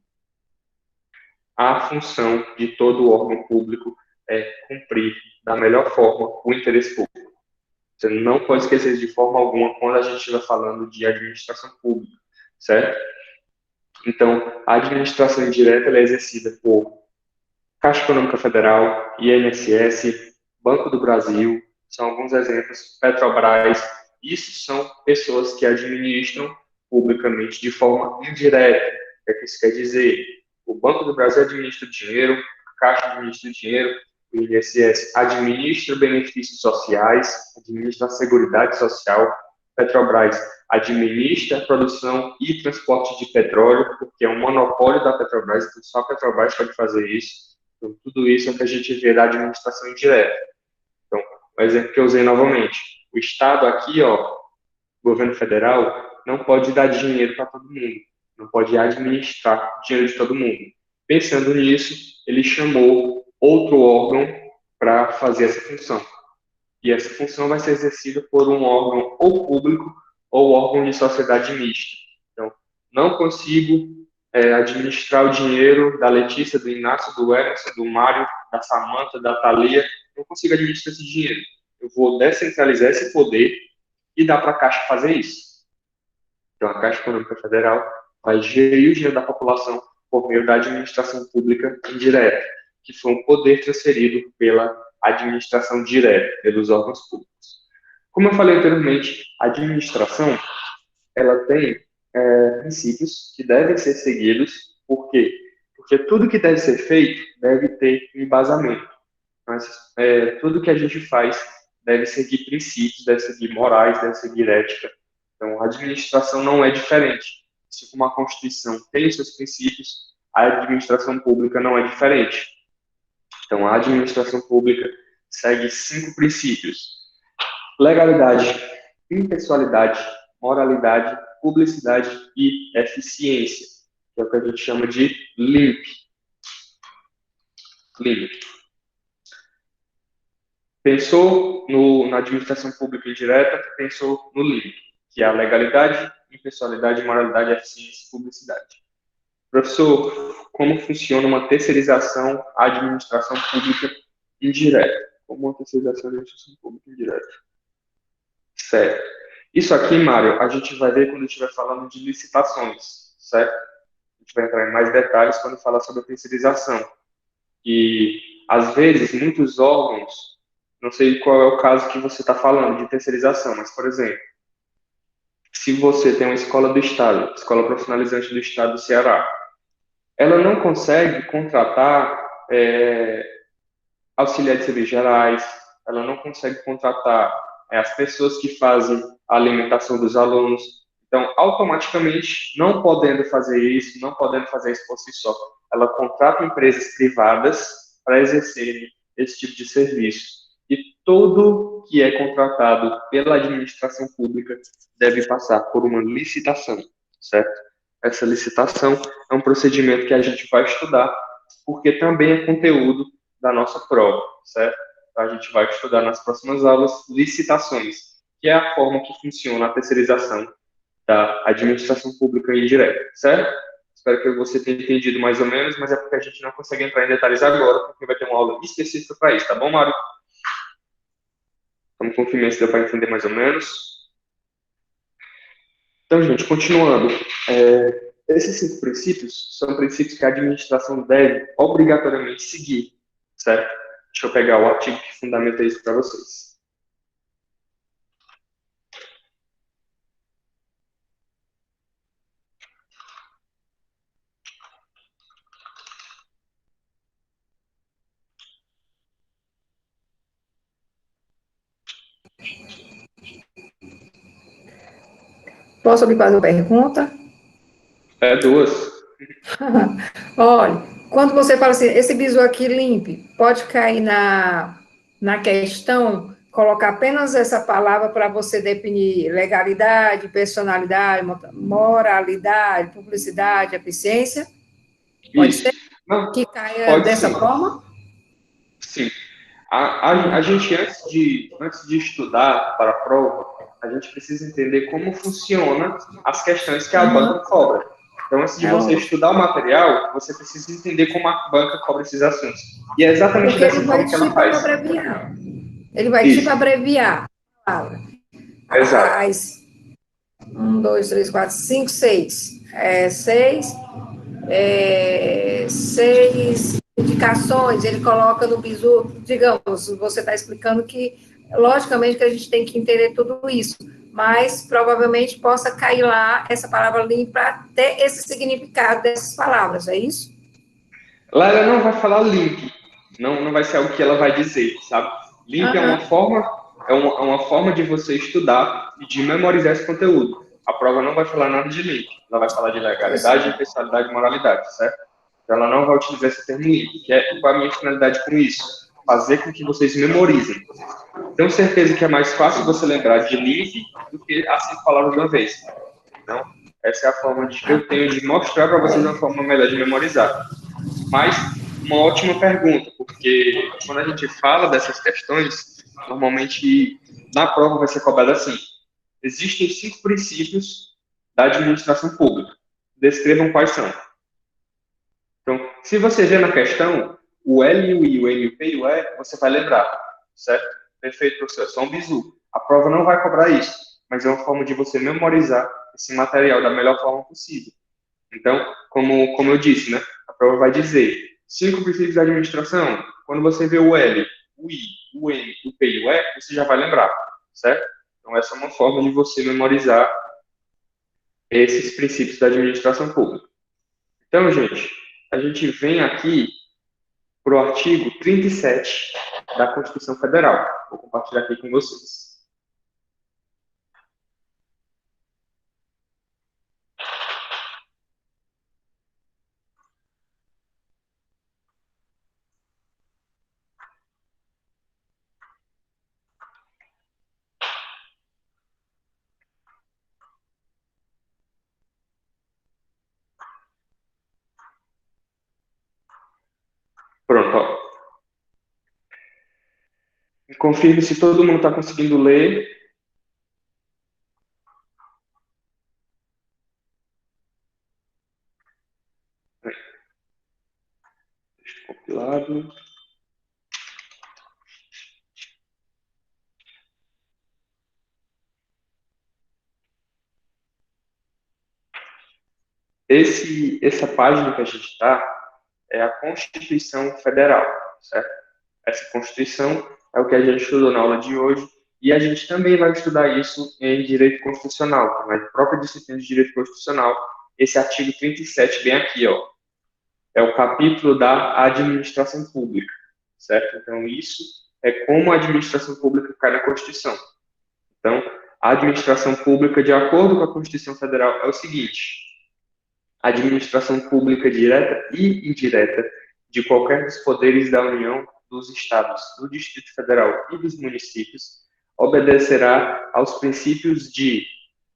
A função de todo órgão público é cumprir da melhor forma o interesse público. Você não pode esquecer de forma alguma quando a gente estiver falando de administração pública, certo? Então, a administração indireta é exercida por Caixa Econômica Federal, INSS, Banco do Brasil, são alguns exemplos, Petrobras. Isso são pessoas que administram publicamente de forma indireta. O que isso quer dizer? O Banco do Brasil administra o dinheiro, a Caixa administra o dinheiro, o INSS administra benefícios sociais, administra a Seguridade Social, Petrobras administra a produção e transporte de petróleo, porque é um monopólio da Petrobras, então só a Petrobras pode fazer isso. Então, tudo isso é o que a gente vê da administração indireta. Então, o exemplo que eu usei novamente. O Estado aqui, o governo federal, não pode dar dinheiro para todo mundo. Não pode administrar o dinheiro de todo mundo. Pensando nisso, ele chamou outro órgão para fazer essa função. E essa função vai ser exercida por um órgão ou público ou órgão de sociedade mista. Então, não consigo administrar o dinheiro da Letícia, do Inácio, do Emerson, do Mário, da Samanta, da Thalia. Não consigo administrar esse dinheiro. Eu vou descentralizar esse poder e dá para a Caixa fazer isso. Então, a Caixa Econômica Federal vai gerir o dinheiro da população por meio da administração pública indireta, que foi um poder transferido pela administração direta, pelos órgãos públicos. Como eu falei anteriormente, a administração ela tem princípios que devem ser seguidos. Por quê? Porque tudo que deve ser feito deve ter embasamento. Mas tudo que a gente faz deve seguir princípios, deve seguir morais, deve seguir ética. Então, a administração não é diferente. Se uma Constituição tem os seus princípios, a administração pública não é diferente. Então, a administração pública segue 5 princípios: legalidade, impessoalidade, moralidade, publicidade e eficiência, que é o que a gente chama de LIMP. LIMP. Pensou na administração pública indireta, pensou no LIMP, que é a legalidade, impessoalidade, moralidade, eficiência e publicidade. Professor, como funciona uma terceirização à administração pública indireta? Como uma terceirização à administração pública indireta? Certo. Isso aqui, Mário, a gente vai ver quando estiver falando de licitações, certo? A gente vai entrar em mais detalhes quando falar sobre a terceirização. E, às vezes, muitos órgãos, não sei qual é o caso que você está falando de terceirização, mas, por exemplo, se você tem uma escola do Estado, escola profissionalizante do Estado do Ceará, ela não consegue contratar auxiliares de serviços gerais, ela não consegue contratar as pessoas que fazem a alimentação dos alunos. Então, automaticamente, não podendo fazer isso por si só, ela contrata empresas privadas para exercerem esse tipo de serviço. E tudo que é contratado pela administração pública deve passar por uma licitação, certo? Essa licitação é um procedimento que a gente vai estudar, porque também é conteúdo da nossa prova, certo? A gente vai estudar nas próximas aulas licitações, que é a forma que funciona a terceirização da administração pública indireta, certo? Espero que você tenha entendido mais ou menos, mas é porque a gente não consegue entrar em detalhes agora, porque vai ter uma aula específica para isso, tá bom, Mário? Vamos confirmar se deu para entender mais ou menos. Então, gente, continuando. Esses 5 princípios são princípios que a administração deve obrigatoriamente seguir, certo? Deixa eu pegar o artigo que fundamenta isso para vocês. Posso lhe fazer uma pergunta? 2. Olha, quando você fala assim, esse bizu aqui limpe, pode cair na questão, colocar apenas essa palavra para você definir legalidade, personalidade, moralidade, publicidade, eficiência? Pode Isso. ser Não, que caia pode dessa sim. forma? Sim. A gente, antes de estudar para a prova, a gente precisa entender como funciona as questões que a banca cobra. Então, antes de você estudar o material, você precisa entender como a banca cobra esses assuntos. E é exatamente Porque dessa ele vai forma que ela tipo faz. abreviar. Ele vai tipo Isso, abreviar a palavra. exato. As 1, 2, 3, 4, 5, 6. 6 indicações, ele coloca no bizu, digamos, você está explicando que, logicamente, que a gente tem que entender tudo isso, mas provavelmente possa cair lá essa palavra limpa para ter esse significado dessas palavras, é isso? Lá ela não vai falar link, não vai ser algo que ela vai dizer, sabe? Link é uma forma de você estudar e de memorizar esse conteúdo. A prova não vai falar nada de link, ela vai falar de legalidade, impessoalidade e moralidade, certo? Então, ela não vai utilizar esse termo link, que é qual a minha finalidade com isso? Fazer com que vocês memorizem. Tenho certeza que é mais fácil você lembrar de link do que as 5 palavras de uma vez. Então, essa é a forma que eu tenho de mostrar para vocês uma forma melhor de memorizar. Mas, uma ótima pergunta, porque quando a gente fala dessas questões, normalmente na prova vai ser cobrado assim: existem 5 princípios da administração pública. Descrevam quais são. Então, se você vê na questão o L e o I, o M, o P e o E, você vai lembrar, certo? Perfeito, professor, é só um bizu. A prova não vai cobrar isso, mas é uma forma de você memorizar esse material da melhor forma possível. Então, como eu disse, né, a prova vai dizer 5 princípios da administração. Quando você vê o L, o I, o M, o P e o E, você já vai lembrar, certo? Então, essa é uma forma de você memorizar esses princípios da administração pública. Então, gente, a gente vem aqui para o artigo 37 da Constituição Federal. Vou compartilhar aqui com vocês. Pronto, ó. Confirme se todo mundo está conseguindo ler. Compilado. Essa página que a gente está é a Constituição Federal, certo? Essa Constituição é o que a gente estudou na aula de hoje e a gente também vai estudar isso em Direito Constitucional, na própria disciplina de Direito Constitucional, esse artigo 37 bem aqui, ó, é o capítulo da administração pública, certo? Então, isso é como a administração pública cai na Constituição. Então, a administração pública, de acordo com a Constituição Federal, é o seguinte: a administração pública direta e indireta de qualquer dos poderes da União, dos Estados, do Distrito Federal e dos municípios obedecerá aos princípios de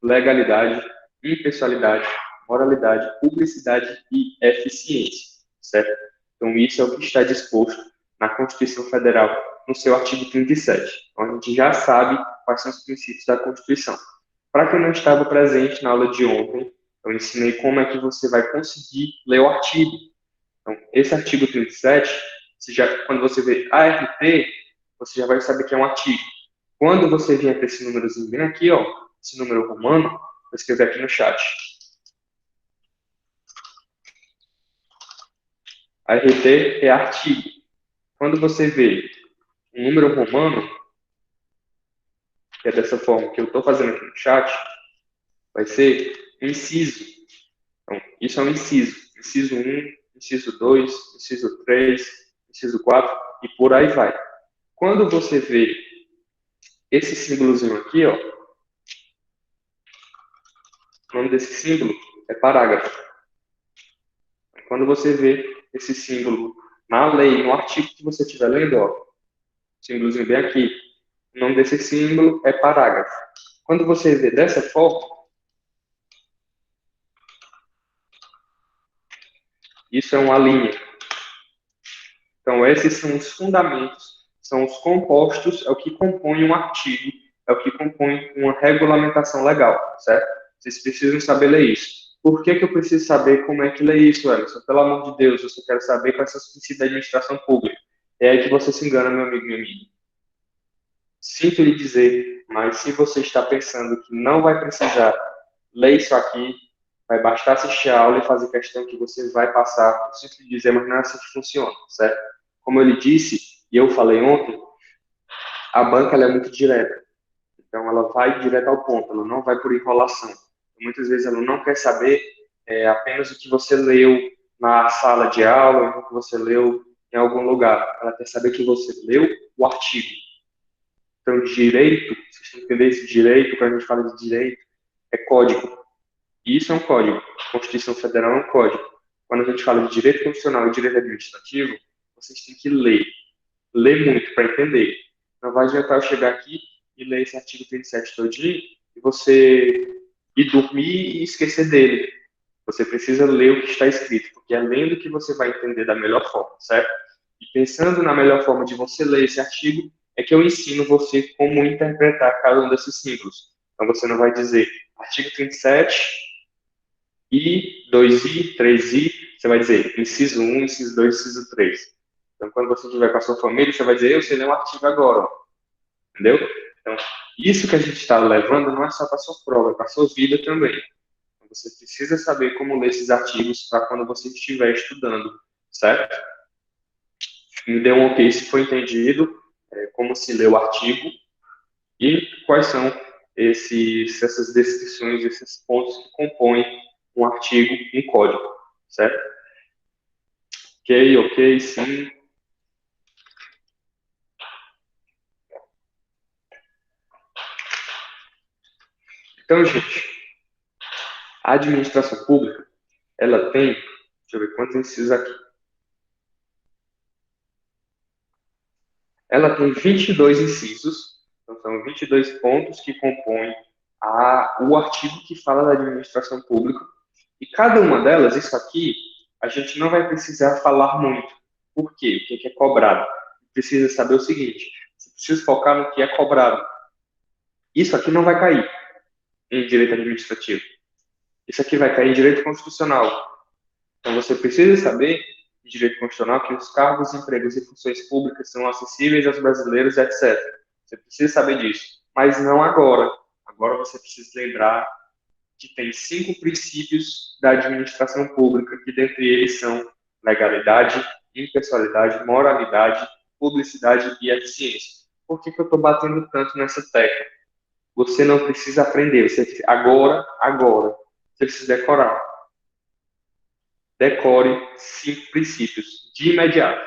legalidade, impessoalidade, moralidade, publicidade e eficiência, certo? Então, isso é o que está disposto na Constituição Federal, no seu artigo 37. Então, a gente já sabe quais são os princípios da Constituição. Para quem não estava presente na aula de ontem, eu ensinei como é que você vai conseguir ler o artigo. Então, esse artigo 37, quando você vê ART, você já vai saber que é um artigo. Quando você vier para esse númerozinho bem aqui, ó, esse número romano, vou escrever aqui no chat. ART é artigo. Quando você vê um número romano, que é dessa forma que eu estou fazendo aqui no chat, vai ser inciso. Então, isso é um inciso. Inciso 1, inciso 2, inciso 3, inciso 4 e por aí vai. Quando você vê esse símbolozinho aqui, ó, o nome desse símbolo é parágrafo. Quando você vê esse símbolo na lei, no artigo que você estiver lendo, ó, símbolozinho bem aqui, o nome desse símbolo é parágrafo. Quando você vê dessa forma, isso é uma linha. Então, esses são os fundamentos, são os compostos, é o que compõe um artigo, é o que compõe uma regulamentação legal, certo? Vocês precisam saber ler isso. Por que eu preciso saber como é que lê isso, Emerson? Pelo amor de Deus, eu só quero saber quais são os princípios da administração pública. É aí que você se engana, meu amigo e minha amiga. Sinto lhe dizer, mas se você está pensando que não vai precisar ler isso aqui, vai bastar assistir a aula e fazer questão que você vai passar. Sinto lhe dizer, mas não é assim que funciona, certo? Como eu lhe disse, e eu falei ontem, a banca ela é muito direta. Então, ela vai direto ao ponto, ela não vai por enrolação. Muitas vezes ela não quer saber apenas o que você leu na sala de aula, ou o que você leu em algum lugar. Ela quer saber que você leu o artigo. Então, direito, vocês têm que entender esse direito, quando a gente fala de direito, é código. E isso é um código. A Constituição Federal é um código. Quando a gente fala de direito constitucional e direito administrativo, vocês têm que ler. Ler muito para entender. Não vai adiantar eu chegar aqui e ler esse artigo 37 todinho e você ir dormir e esquecer dele. Você precisa ler o que está escrito, porque é lendo que você vai entender da melhor forma, certo? E pensando na melhor forma de você ler esse artigo, é que eu ensino você como interpretar cada um desses símbolos. Então você não vai dizer artigo 37, I, 2I, 3I, você vai dizer inciso 1, inciso 2, inciso 3. Então quando você estiver com a sua família, você vai dizer, eu sei ler um artigo agora, ó. Entendeu? Então, isso que a gente está levando não é só para a sua prova, é para a sua vida também. Então, você precisa saber como ler esses artigos para quando você estiver estudando, certo? Me dê um ok se foi entendido, como se lê o artigo e quais são essas descrições, esses pontos que compõem um artigo em código, certo? Ok, sim. Então, gente, a administração pública, ela tem, deixa eu ver quantos incisos aqui. Ela tem 22 incisos, então são 22 pontos que compõem o artigo que fala da administração pública. E cada uma delas, isso aqui, a gente não vai precisar falar muito. Por quê? O que é cobrado? Precisa saber o seguinte, você precisa focar no que é cobrado. Isso aqui não vai cair em direito administrativo. Isso aqui vai cair em direito constitucional. Então, você precisa saber, em direito constitucional, que os cargos, empregos e funções públicas são acessíveis aos brasileiros, etc. Você precisa saber disso. Mas não agora. Agora você precisa lembrar que tem 5 princípios da administração pública, que dentre eles são legalidade, impessoalidade, moralidade, publicidade e eficiência. Por que eu estou batendo tanto nessa tecla? Você não precisa aprender. Agora, você precisa decorar. Decore 5 princípios de imediato.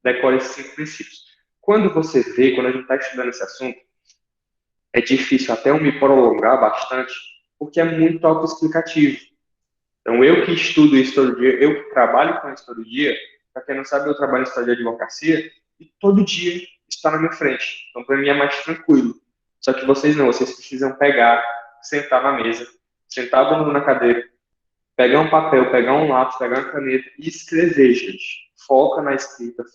Decore 5 princípios. Quando a gente está estudando esse assunto, é difícil até eu me prolongar bastante, porque é muito autoexplicativo. Então, eu que estudo isso todo dia, eu que trabalho com isso todo dia, para quem não sabe, eu trabalho em história de advocacia, e todo dia está na minha frente. Então, para mim é mais tranquilo. Só que vocês não, vocês precisam pegar, sentar na mesa, sentar a bunda na cadeira, pegar um papel, pegar um lápis, pegar uma caneta e escrever, gente. Foca na escrita,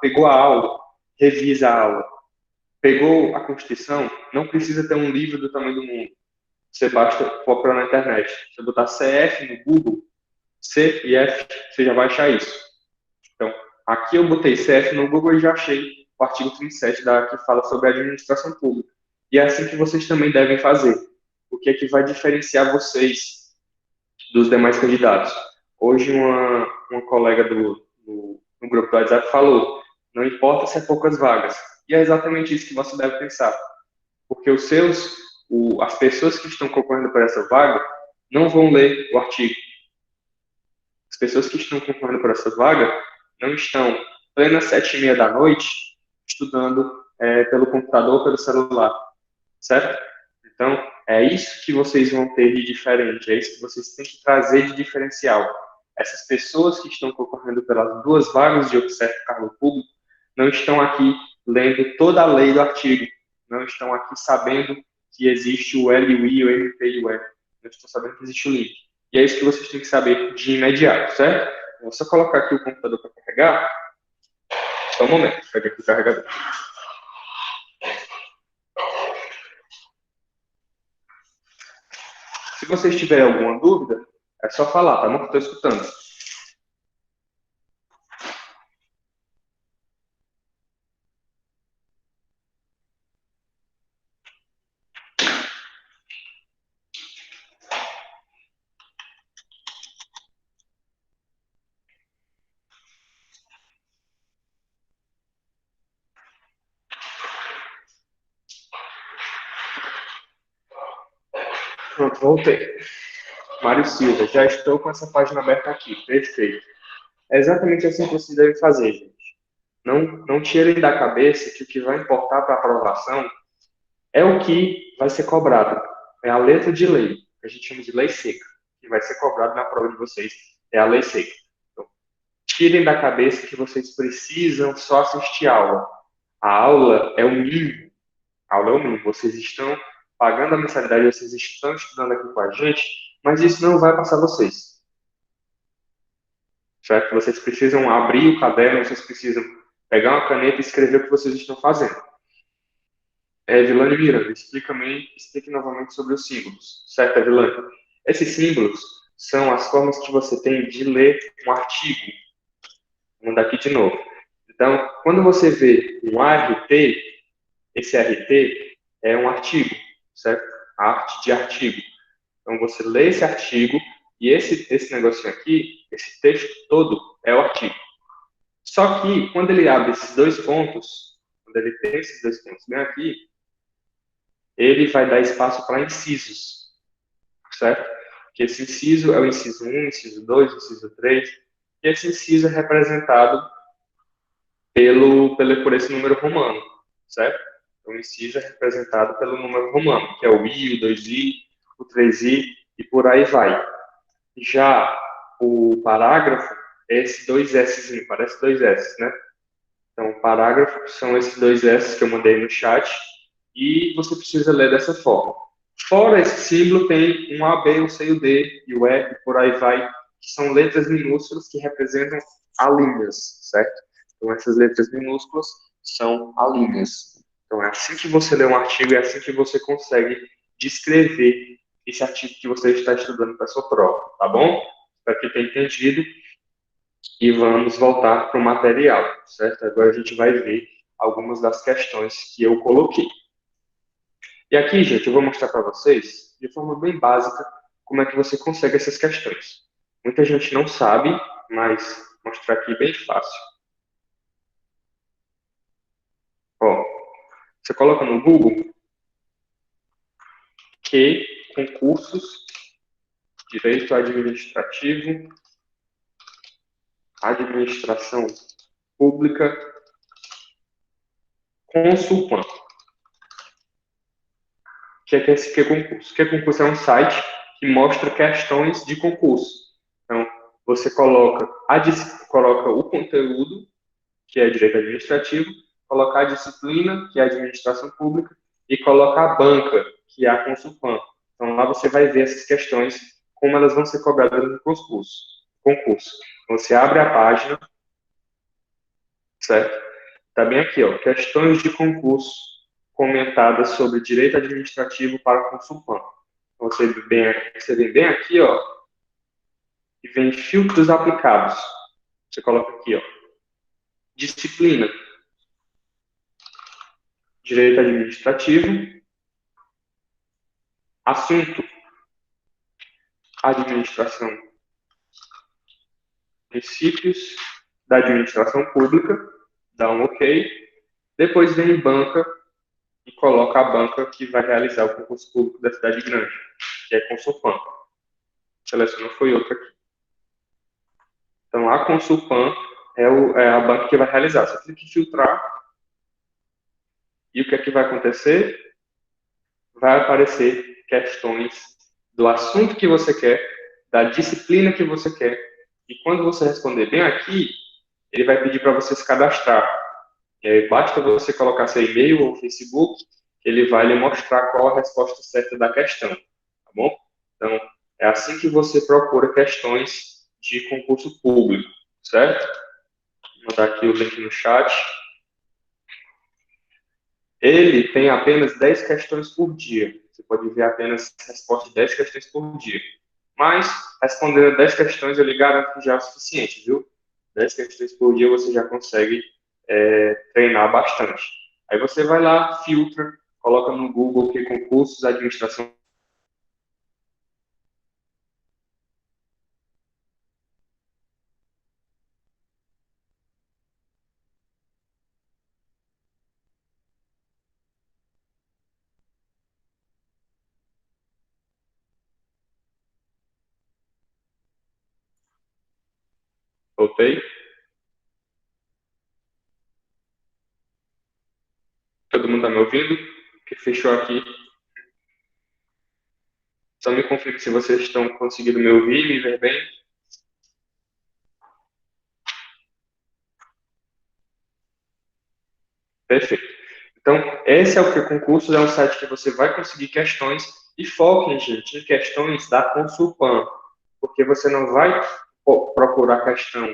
Pegou a aula, revisa a aula. Pegou a Constituição, não precisa ter um livro do tamanho do mundo. Você basta procurar na internet. Você botar CF no Google, C e F, você já vai achar isso. Então, aqui eu botei CF no Google e já achei o artigo 37 que fala sobre a administração pública. E é assim que vocês também devem fazer. O que é que vai diferenciar vocês dos demais candidatos? Hoje, uma colega no grupo do WhatsApp falou, não importa se é poucas vagas. E é exatamente isso que você deve pensar. Porque as pessoas que estão concorrendo por essa vaga não vão ler o artigo. As pessoas que estão concorrendo por essa vaga não estão plenas 7h30 da noite estudando pelo computador ou pelo celular, certo? Então, é isso que vocês vão ter de diferente, é isso que vocês têm que trazer de diferencial. Essas pessoas que estão concorrendo pelas 2 vagas de observo cargo público não estão aqui lendo toda a lei do artigo, não estão aqui sabendo que existe o L, o I, o MP e o F, não estão sabendo que existe o link. E é isso que vocês têm que saber de imediato, certo? Vou só colocar aqui o computador para carregar. Só um momento, pega aqui o carregador. Se vocês tiverem alguma dúvida, é só falar, tá bom? Que eu estou escutando. Pronto, voltei. Mário Silva, já estou com essa página aberta aqui. Perfeito. É exatamente assim que vocês devem fazer, gente. Não tirem da cabeça que o que vai importar para a aprovação é o que vai ser cobrado. É a letra de lei, que a gente chama de lei seca, que vai ser cobrado na prova de vocês. É a lei seca. Então, tirem da cabeça que vocês precisam só assistir a aula. A aula é o mínimo. A aula é o mínimo. Vocês estão pagando a mensalidade, vocês estão estudando aqui com a gente, mas isso não vai passar vocês. Certo? Vocês precisam abrir o caderno, vocês precisam pegar uma caneta e escrever o que vocês estão fazendo. Vilane Miranda, explique novamente sobre os símbolos. Certo, Vilane? Esses símbolos são as formas que você tem de ler um artigo. Vou mandar aqui de novo. Então, quando você vê um ART, esse RT é um artigo, certo? A arte de artigo. Então, você lê esse artigo e esse negocinho aqui, esse texto todo é o artigo. Só que, quando ele abre esses dois pontos, quando ele tem esses dois pontos bem aqui, ele vai dar espaço para incisos, certo? Que esse inciso é o inciso 1, inciso 2, inciso 3, e esse inciso é representado por esse número romano, certo? Então, o inciso é representado pelo número romano, que é o I, o 2I, o 3I, e por aí vai. Já o parágrafo é esse dois S, parece dois S, né? Então, o parágrafo são esses dois S que eu mandei no chat, e você precisa ler dessa forma. Fora esse símbolo, tem um A, B, o C, o D, e o E, e por aí vai, que são letras minúsculas que representam alíneas, certo? Então, essas letras minúsculas são alíneas. Então, é assim que você lê um artigo, é assim que você consegue descrever esse artigo que você está estudando para a sua prova, tá bom? Espero que tenha entendido. E vamos voltar para o material, certo? Agora a gente vai ver algumas das questões que eu coloquei. E aqui, gente, eu vou mostrar para vocês, de forma bem básica, como é que você consegue essas questões. Muita gente não sabe, mas vou mostrar aqui bem fácil. Ó, você coloca no Google que concursos, direito administrativo, administração pública, Consulpan. O que é esse que é concurso? Que concurso é um site que mostra questões de concurso. Então, você coloca o conteúdo, que é direito administrativo, coloca a disciplina, que é administração pública, e coloca a banca, que é a Consulpan. Então, lá você vai ver essas questões, como elas vão ser cobradas no concurso. Então, você abre a página, certo? Tá bem aqui, ó, questões de concurso comentadas sobre direito administrativo para Consulpan. Então, você vem bem aqui, ó, e vem filtros aplicados. Você coloca aqui, ó, disciplina, direito administrativo, assunto, administração, princípios da administração pública, dá um OK. Depois vem banca e coloca a banca que vai realizar o concurso público da cidade grande, que é Consulpan. Selecionou foi outra aqui. Então, a Consulpan é a banca que vai realizar. Você tem que filtrar. E o que é que vai acontecer? Vai aparecer questões do assunto que você quer, da disciplina que você quer. E quando você responder bem aqui, ele vai pedir para você se cadastrar. E aí basta você colocar seu e-mail ou Facebook, que ele vai lhe mostrar qual a resposta certa da questão. Tá bom? Então, é assim que você procura questões de concurso público, certo? Vou mandar aqui o link no chat. Ele tem apenas 10 questões por dia. Você pode ver apenas resposta de 10 questões por dia. Mas, respondendo 10 questões, eu lhe garanto que já é o suficiente, viu? 10 questões por dia você já consegue treinar bastante. Aí você vai lá, filtra, coloca no Google que concursos, administração. Voltei. Todo mundo está me ouvindo? Que fechou aqui. Só me confirme se vocês estão conseguindo me ouvir, me ver bem. Perfeito. Então, esse é o que concursos é um site que você vai conseguir questões e foquem, gente, em questões da Consulpan, porque você não vai procurar questão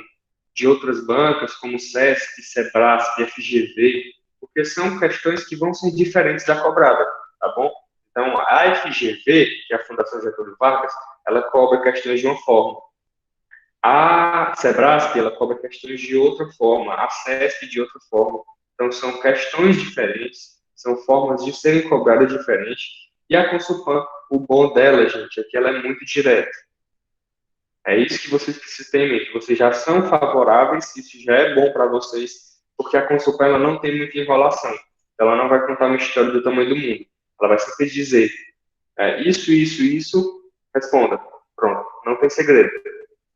de outras bancas como SESC, Sebrasp, FGV, porque são questões que vão ser diferentes da cobrada, tá bom? Então, a FGV, que é a Fundação Getúlio Vargas, ela cobra questões de uma forma. A Sebrasp, ela cobra questões de outra forma, a SESC de outra forma. Então, são questões diferentes São formas de serem cobradas diferentes. E a Consulpan, o bom dela, gente, é que ela é muito direta. É isso que vocês precisam ter em mente. Vocês já são favoráveis, isso já é bom para vocês, porque a Consulpan ela não tem muita enrolação. Ela não vai contar uma história do tamanho do mundo. Ela vai sempre dizer isso, responda. Pronto, não tem segredo.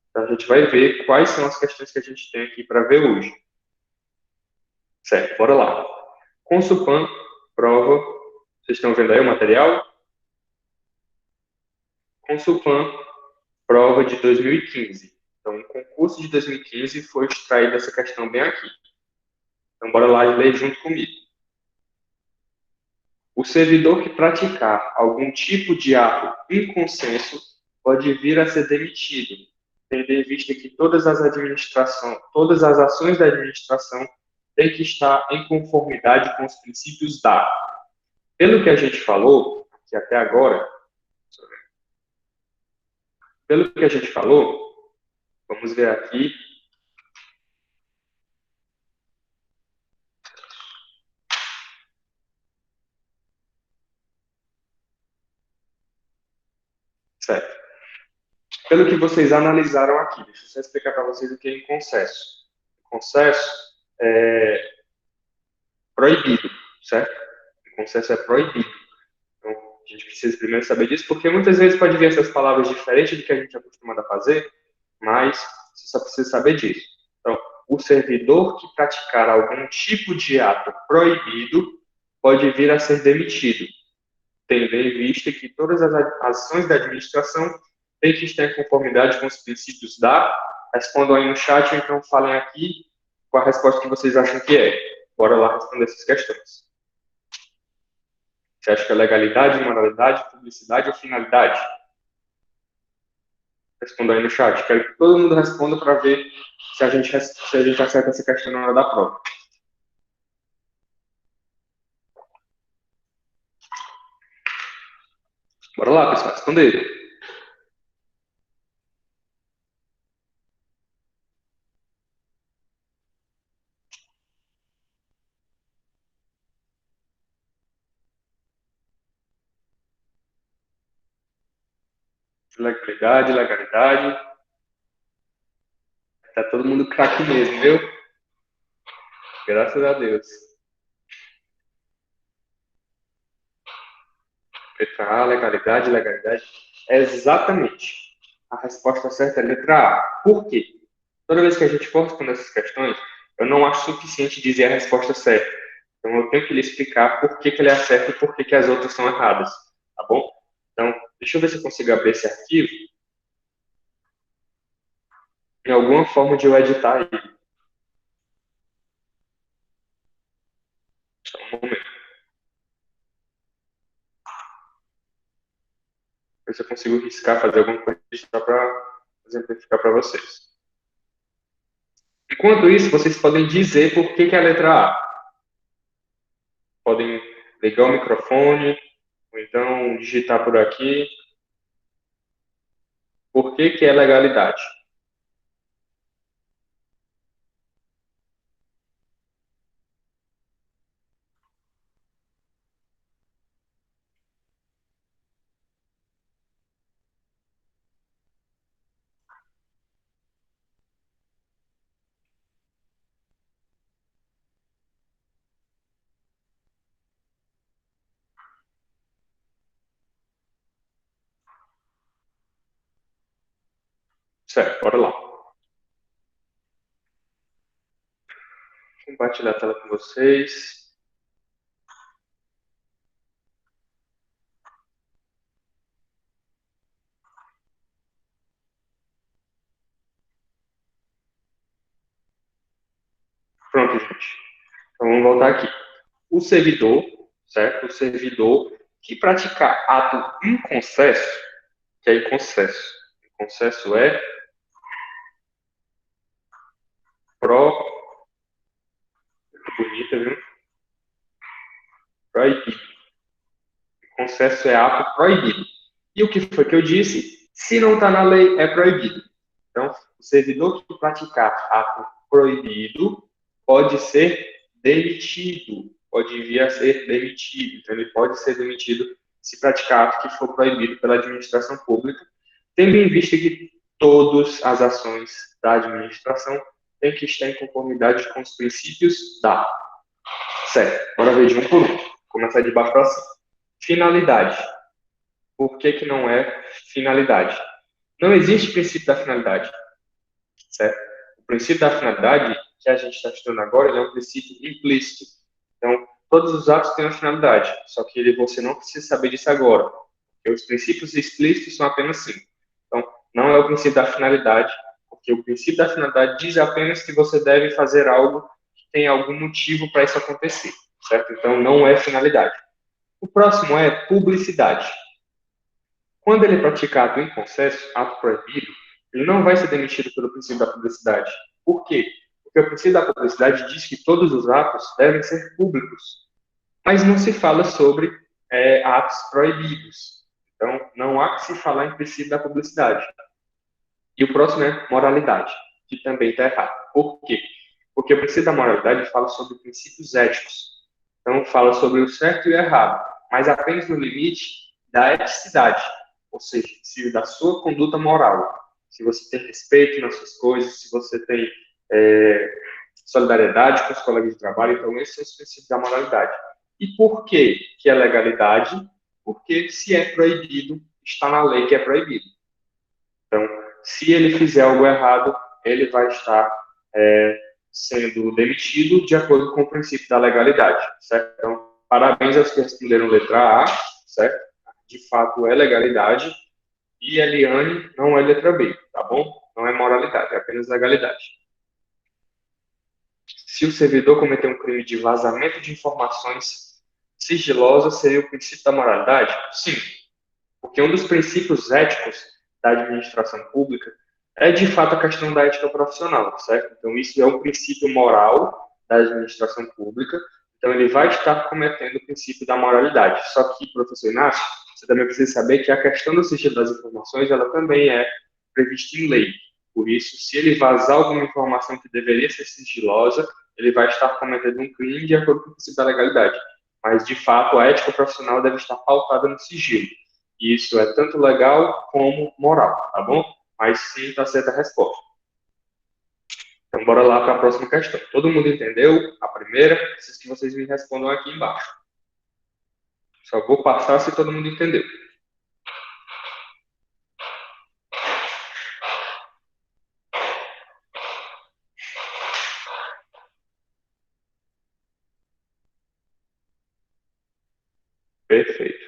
Então a gente vai ver quais são as questões que a gente tem aqui para ver hoje. Certo, bora lá. Consulpan, prova. Vocês estão vendo aí o material? Consulpan, prova de 2015. Então, o concurso de 2015 foi extraído essa questão bem aqui. Então, bora lá e ler junto comigo. O servidor que praticar algum tipo de ato inconsenso pode vir a ser demitido, tendo em vista que todas as ações da administração têm que estar em conformidade com os princípios da. Pelo que a gente falou aqui até agora, vamos ver aqui. Certo. Pelo que vocês analisaram aqui, deixa eu só explicar para vocês o que é inconcesso. Inconcesso é proibido, certo? Inconcesso é proibido. Então, a gente precisa primeiro saber disso, porque muitas vezes pode vir essas palavras diferentes do que a gente é acostumado a fazer, mas você só precisa saber disso. Então, o servidor que praticar algum tipo de ato proibido pode vir a ser demitido, tendo em vista que todas as ações da administração têm que estar em conformidade com os princípios da. Respondam aí no chat, ou então falem aqui qual a resposta que vocês acham que é. Bora lá responder essas questões. Você acha que é legalidade, moralidade, publicidade ou finalidade? Responda aí no chat. Quero que todo mundo responda para ver se a gente acerta essa questão na hora da prova. Bora lá, pessoal, responder. Legalidade. Tá todo mundo craque mesmo, viu? Graças a Deus. Letra A, legalidade. Exatamente. A resposta certa é letra A. Por quê? Toda vez que a gente for responder essas questões, eu não acho suficiente dizer a resposta certa. Então, eu tenho que lhe explicar por que ela é certa e por que as outras são erradas. Tá bom? Então, deixa eu ver se eu consigo abrir esse arquivo. Em alguma forma de eu editar ele. Só um momento. Ver se eu consigo riscar, fazer alguma coisa só para exemplificar para vocês. Enquanto isso, vocês podem dizer por que é a letra A. Podem ligar o microfone, ou então digitar por aqui. Por que é legalidade? Certo, bora lá. Vou compartilhar a tela com vocês. Pronto, gente. Então, vamos voltar aqui. O servidor, certo? O servidor que praticar ato inconcesso, que é inconcesso. Inconcesso é bonita, viu? Proibido. Inconcesso é ato proibido. E o que foi que eu disse? Se não está na lei, é proibido. Então, o servidor que praticar ato proibido pode ser demitido. pode vir a ser demitido. Então, ele pode ser demitido se praticar ato que for proibido pela administração pública, tendo em vista que todas as ações da administração têm que estar em conformidade com os princípios da. Certo, bora ver de um por um. Começar de baixo para cima. Finalidade. Por que não é finalidade? Não existe princípio da finalidade. Certo? O princípio da finalidade que a gente está estudando agora, ele é um princípio implícito. Então, todos os atos têm uma finalidade, só que você não precisa saber disso agora, porque os princípios explícitos são apenas 5. Então, não é o princípio da finalidade, porque o princípio da finalidade diz apenas que você deve fazer algo que tem algum motivo para isso acontecer, certo? Então, não é finalidade. O próximo é publicidade. Quando ele é praticado em consenso, ato proibido, ele não vai ser demitido pelo princípio da publicidade. Por quê? Porque o princípio da publicidade diz que todos os atos devem ser públicos, mas não se fala sobre atos proibidos. Então, não há que se falar em princípio da publicidade. E o próximo é moralidade, que também está errado. Por quê? Porque o princípio da moralidade fala sobre princípios éticos. Então, fala sobre o certo e o errado, mas apenas no limite da eticidade, ou seja, da sua conduta moral. Se você tem respeito nas suas coisas, se você tem solidariedade com os colegas de trabalho, então esses são os princípios da moralidade. E por que é legalidade? Porque se é proibido, está na lei que é proibido. Então, se ele fizer algo errado, ele vai estar sendo demitido de acordo com o princípio da legalidade, certo? Então, parabéns aos que responderam letra A, certo? De fato é legalidade, e Eliane não é letra B, tá bom? Não é moralidade, é apenas legalidade. Se o servidor cometer um crime de vazamento de informações sigilosas, seria o princípio da moralidade? Sim, porque um dos princípios éticos da administração pública é, de fato, a questão da ética profissional, certo? Então, isso é um princípio moral da administração pública, então ele vai estar cometendo o princípio da moralidade. Só que, professor Inácio, você também precisa saber que a questão do sigilo das informações, ela também é prevista em lei. Por isso, se ele vazar alguma informação que deveria ser sigilosa, ele vai estar cometendo um crime de acordo com o princípio da legalidade. Mas, de fato, a ética profissional deve estar pautada no sigilo. E isso é tanto legal como moral, tá bom? Mas sim, está certa a resposta. Então, bora lá para a próxima questão. Todo mundo entendeu a primeira? Preciso que vocês me respondam aqui embaixo. Só vou passar se todo mundo entendeu. Perfeito.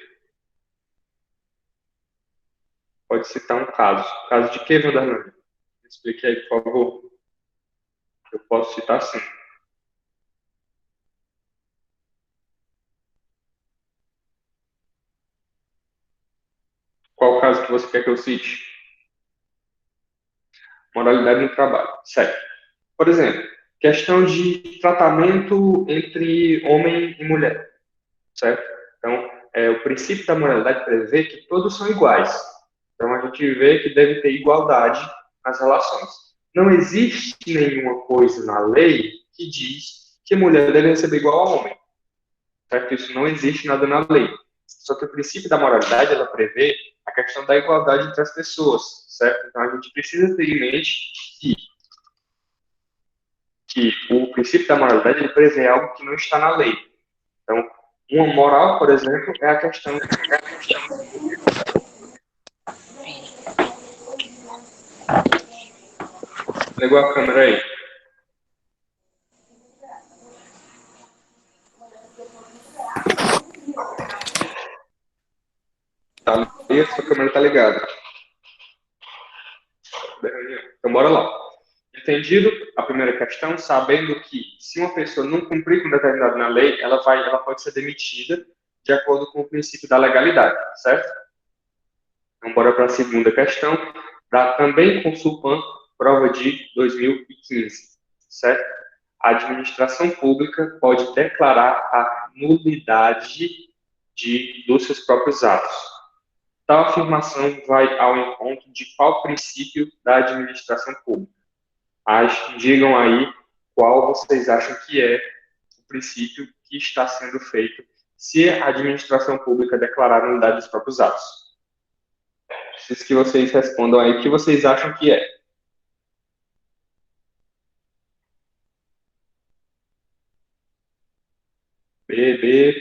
Pode citar um caso. Caso de quê, Vanderlei? Explique aí, por favor. Eu posso citar sim. Qual o caso que você quer que eu cite? Moralidade no trabalho. Certo. Por exemplo, questão de tratamento entre homem e mulher. Certo? Então, o princípio da moralidade prevê que todos são iguais. Então, a gente vê que deve ter igualdade nas relações. Não existe nenhuma coisa na lei que diz que mulher deve receber igual a homem. Certo? Isso não existe nada na lei. Só que o princípio da moralidade, ela prevê a questão da igualdade entre as pessoas, certo? Então, a gente precisa ter em mente que o princípio da moralidade, ele prevê algo que não está na lei. Então, uma moral, por exemplo, é a questão... Ligou a câmera aí. Tá ali, a sua câmera está ligada. Então, bora lá. Entendido a primeira questão, sabendo que se uma pessoa não cumprir com determinado na lei, ela pode ser demitida de acordo com o princípio da legalidade, certo? Então, bora para a segunda questão, da também Consulpan, prova de 2015, certo? A administração pública pode declarar a nulidade dos seus próprios atos. Tal afirmação vai ao encontro de qual princípio da administração pública? Digam aí qual vocês acham que é o princípio que está sendo feito se a administração pública declarar a nulidade dos próprios atos. Preciso que vocês respondam aí o que vocês acham que é. B, B,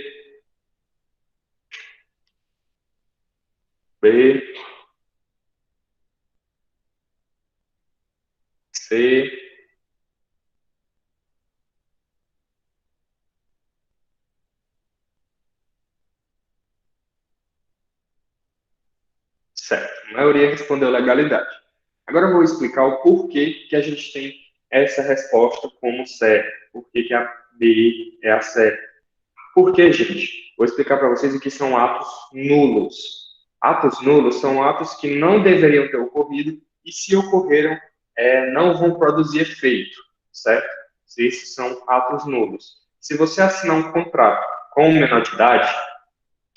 B, C, certo. A maioria respondeu legalidade. Agora eu vou explicar o porquê que a gente tem essa resposta como certa. Por que a B é a certa? Por quê, gente? Vou explicar para vocês o que são atos nulos. Atos nulos são atos que não deveriam ter ocorrido e, se ocorreram, não vão produzir efeito, certo? Esses são atos nulos. Se você assinar um contrato com menor de idade,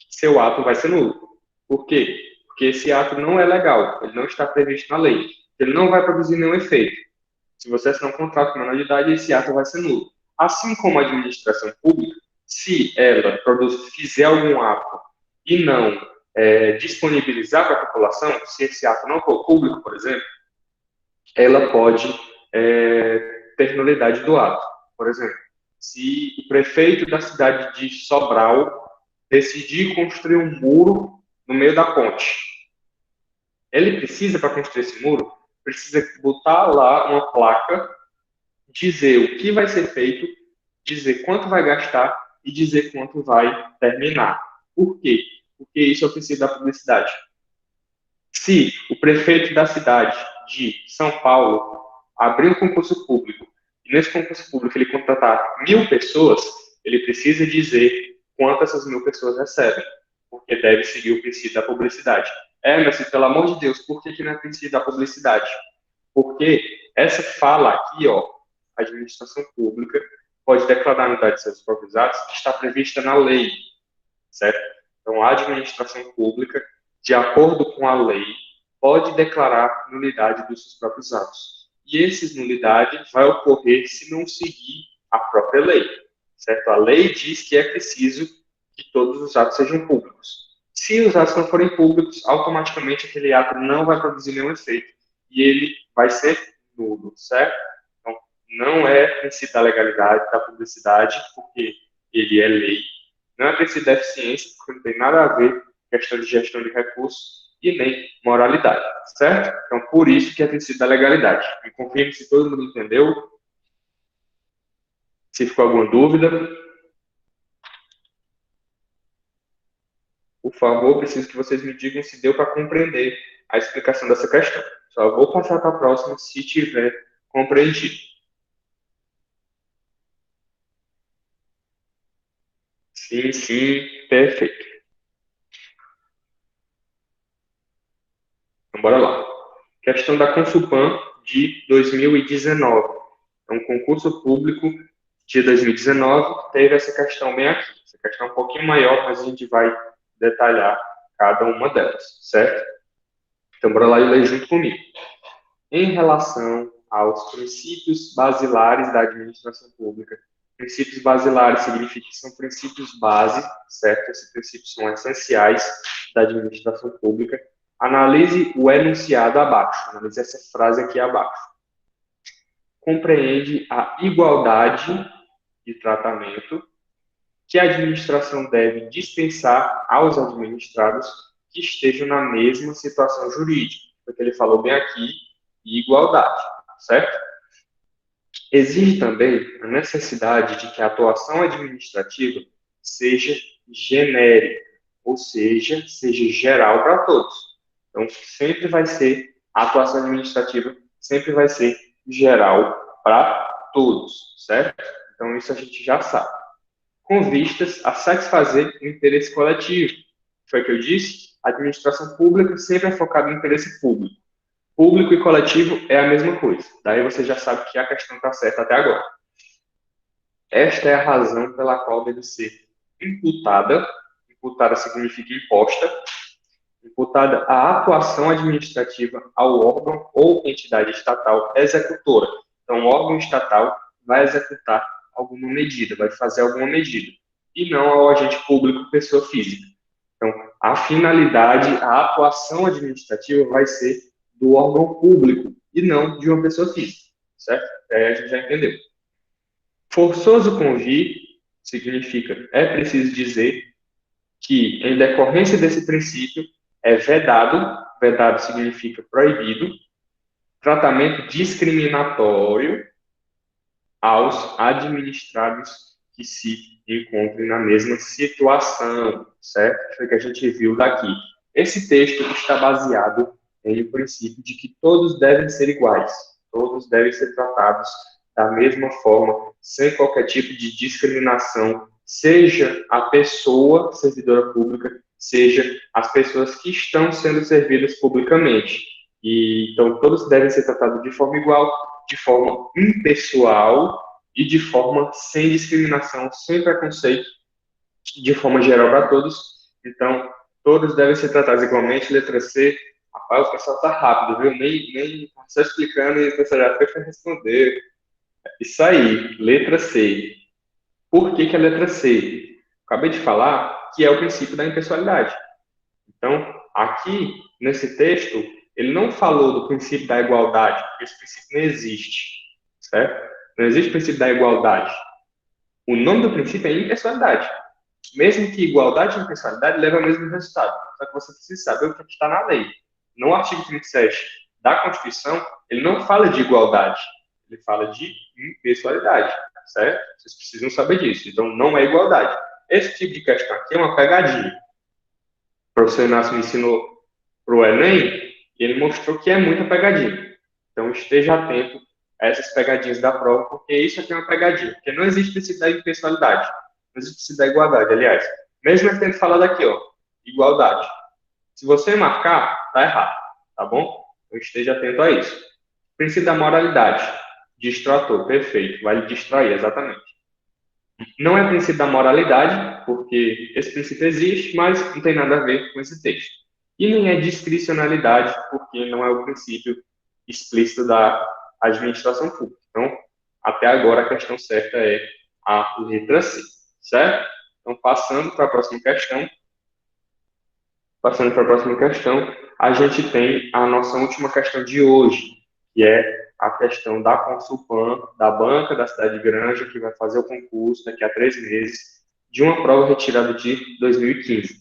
seu ato vai ser nulo. Por quê? Porque esse ato não é legal, ele não está previsto na lei, ele não vai produzir nenhum efeito. Se você assinar um contrato com menor de idade, esse ato vai ser nulo. Assim como a administração pública, se ela fizer algum ato e não disponibilizar para a população, se esse ato não for público, por exemplo, ela pode ter nulidade do ato. Por exemplo, se o prefeito da cidade de Sobral decidir construir um muro no meio da ponte, ele precisa, para construir esse muro, precisa botar lá uma placa, dizer o que vai ser feito, dizer quanto vai gastar e dizer quanto vai terminar. Por quê? Porque isso é o princípio da publicidade. Se o prefeito da cidade de São Paulo abrir um concurso público e nesse concurso público ele contratar 1.000 pessoas, ele precisa dizer quanto essas 1.000 pessoas recebem, porque deve seguir o princípio da publicidade. Mas, pelo amor de Deus, por que não é princípio da publicidade? Porque essa fala aqui, a administração pública pode declarar a nulidade de seus próprios atos que está prevista na lei, certo? Então, a administração pública, de acordo com a lei, pode declarar nulidade dos seus próprios atos. E essa nulidade vai ocorrer se não seguir a própria lei, certo? A lei diz que é preciso que todos os atos sejam públicos. Se os atos não forem públicos, automaticamente aquele ato não vai produzir nenhum efeito e ele vai ser nulo, certo? Então, não é princípio da legalidade, da publicidade, porque ele é lei. Não é princípio da eficiência, porque não tem nada a ver com questão de gestão de recursos e nem moralidade, certo? Então, por isso que é princípio da legalidade. Me confirme se todo mundo entendeu. Se ficou alguma dúvida, por favor, preciso que vocês me digam se deu para compreender a explicação dessa questão. Só vou passar para a próxima se tiver compreendido. Sim, sim, perfeito. Então, bora lá. Questão da Consulpan de 2019. Então, concurso público de 2019 teve essa questão bem aqui. Essa questão é um pouquinho maior, mas a gente vai detalhar cada uma delas, certo? Então, bora lá e ler junto comigo. Em relação aos princípios basilares da administração pública, princípios basilares significa que são princípios base, certo? Esses princípios são essenciais da administração pública. Analise o enunciado abaixo, analise essa frase aqui abaixo. Compreende a igualdade de tratamento que a administração deve dispensar aos administrados que estejam na mesma situação jurídica, porque ele falou bem aqui, igualdade, certo? Exige também a necessidade de que a atuação administrativa seja genérica, ou seja geral para todos. Então, sempre vai ser, a atuação administrativa sempre vai ser geral para todos, certo? Então, isso a gente já sabe. Com vistas a satisfazer o interesse coletivo. Foi o que eu disse? A administração pública sempre é focada no interesse público. Público e coletivo é a mesma coisa. Daí você já sabe que a questão está certa até agora. Esta é a razão pela qual deve ser imputada significa imposta, imputada a atuação administrativa ao órgão ou entidade estatal executora. Então, o órgão estatal vai executar alguma medida, vai fazer alguma medida, e não ao agente público, pessoa física. Então, a finalidade, a atuação administrativa vai ser do órgão público e não de uma pessoa física, certo? Aí a gente já entendeu. Forçoso convir significa, é preciso dizer que, em decorrência desse princípio, é vedado significa proibido, tratamento discriminatório aos administrados que se encontrem na mesma situação, certo? Foi o que a gente viu daqui. Esse texto está baseado em o princípio de que todos devem ser iguais, todos devem ser tratados da mesma forma, sem qualquer tipo de discriminação, seja a pessoa servidora pública, seja as pessoas que estão sendo servidas publicamente. Então, todos devem ser tratados de forma igual, de forma impessoal e de forma sem discriminação, sem preconceito, de forma geral para todos. Então, todos devem ser tratados igualmente. Letra C. Rapaz, o pessoal tá rápido, viu? Nem só explicando e o pessoal já foi responder. Isso aí, letra C. Por que a letra C? Acabei de falar que é o princípio da impessoalidade. Então, aqui, nesse texto, ele não falou do princípio da igualdade, porque esse princípio não existe, certo? Não existe o princípio da igualdade. O nome do princípio é impessoalidade. Mesmo que igualdade e impessoalidade levem ao mesmo resultado. Só que você precisa saber o que está na lei. No artigo 37 da Constituição, ele não fala de igualdade, ele fala de impessoalidade, certo? Vocês precisam saber disso. Então, não é igualdade. Esse tipo de questão aqui é uma pegadinha. O professor Inácio me ensinou para o Enem e ele mostrou que é muita pegadinha. Então, esteja atento a essas pegadinhas da prova, porque isso aqui é uma pegadinha. Porque não existe princípio da impessoalidade. Não existe princípio da igualdade, aliás. Mesmo eu tendo falado aqui, ó, igualdade. Se você marcar, tá errado, tá bom? Então, esteja atento a isso. Princípio da moralidade. Distrator, perfeito. Vai lhe distrair, exatamente. Não é princípio da moralidade, porque esse princípio existe, mas não tem nada a ver com esse texto. E nem é discricionalidade, porque não é o princípio explícito da administração pública. Então, até agora, a questão certa é a letra C, certo? Então, passando para a próxima questão, a gente tem a nossa última questão de hoje, que é a questão da Consulpan, da banca da cidade de Granja, que vai fazer o concurso daqui a 3 meses, de uma prova retirada de 2015.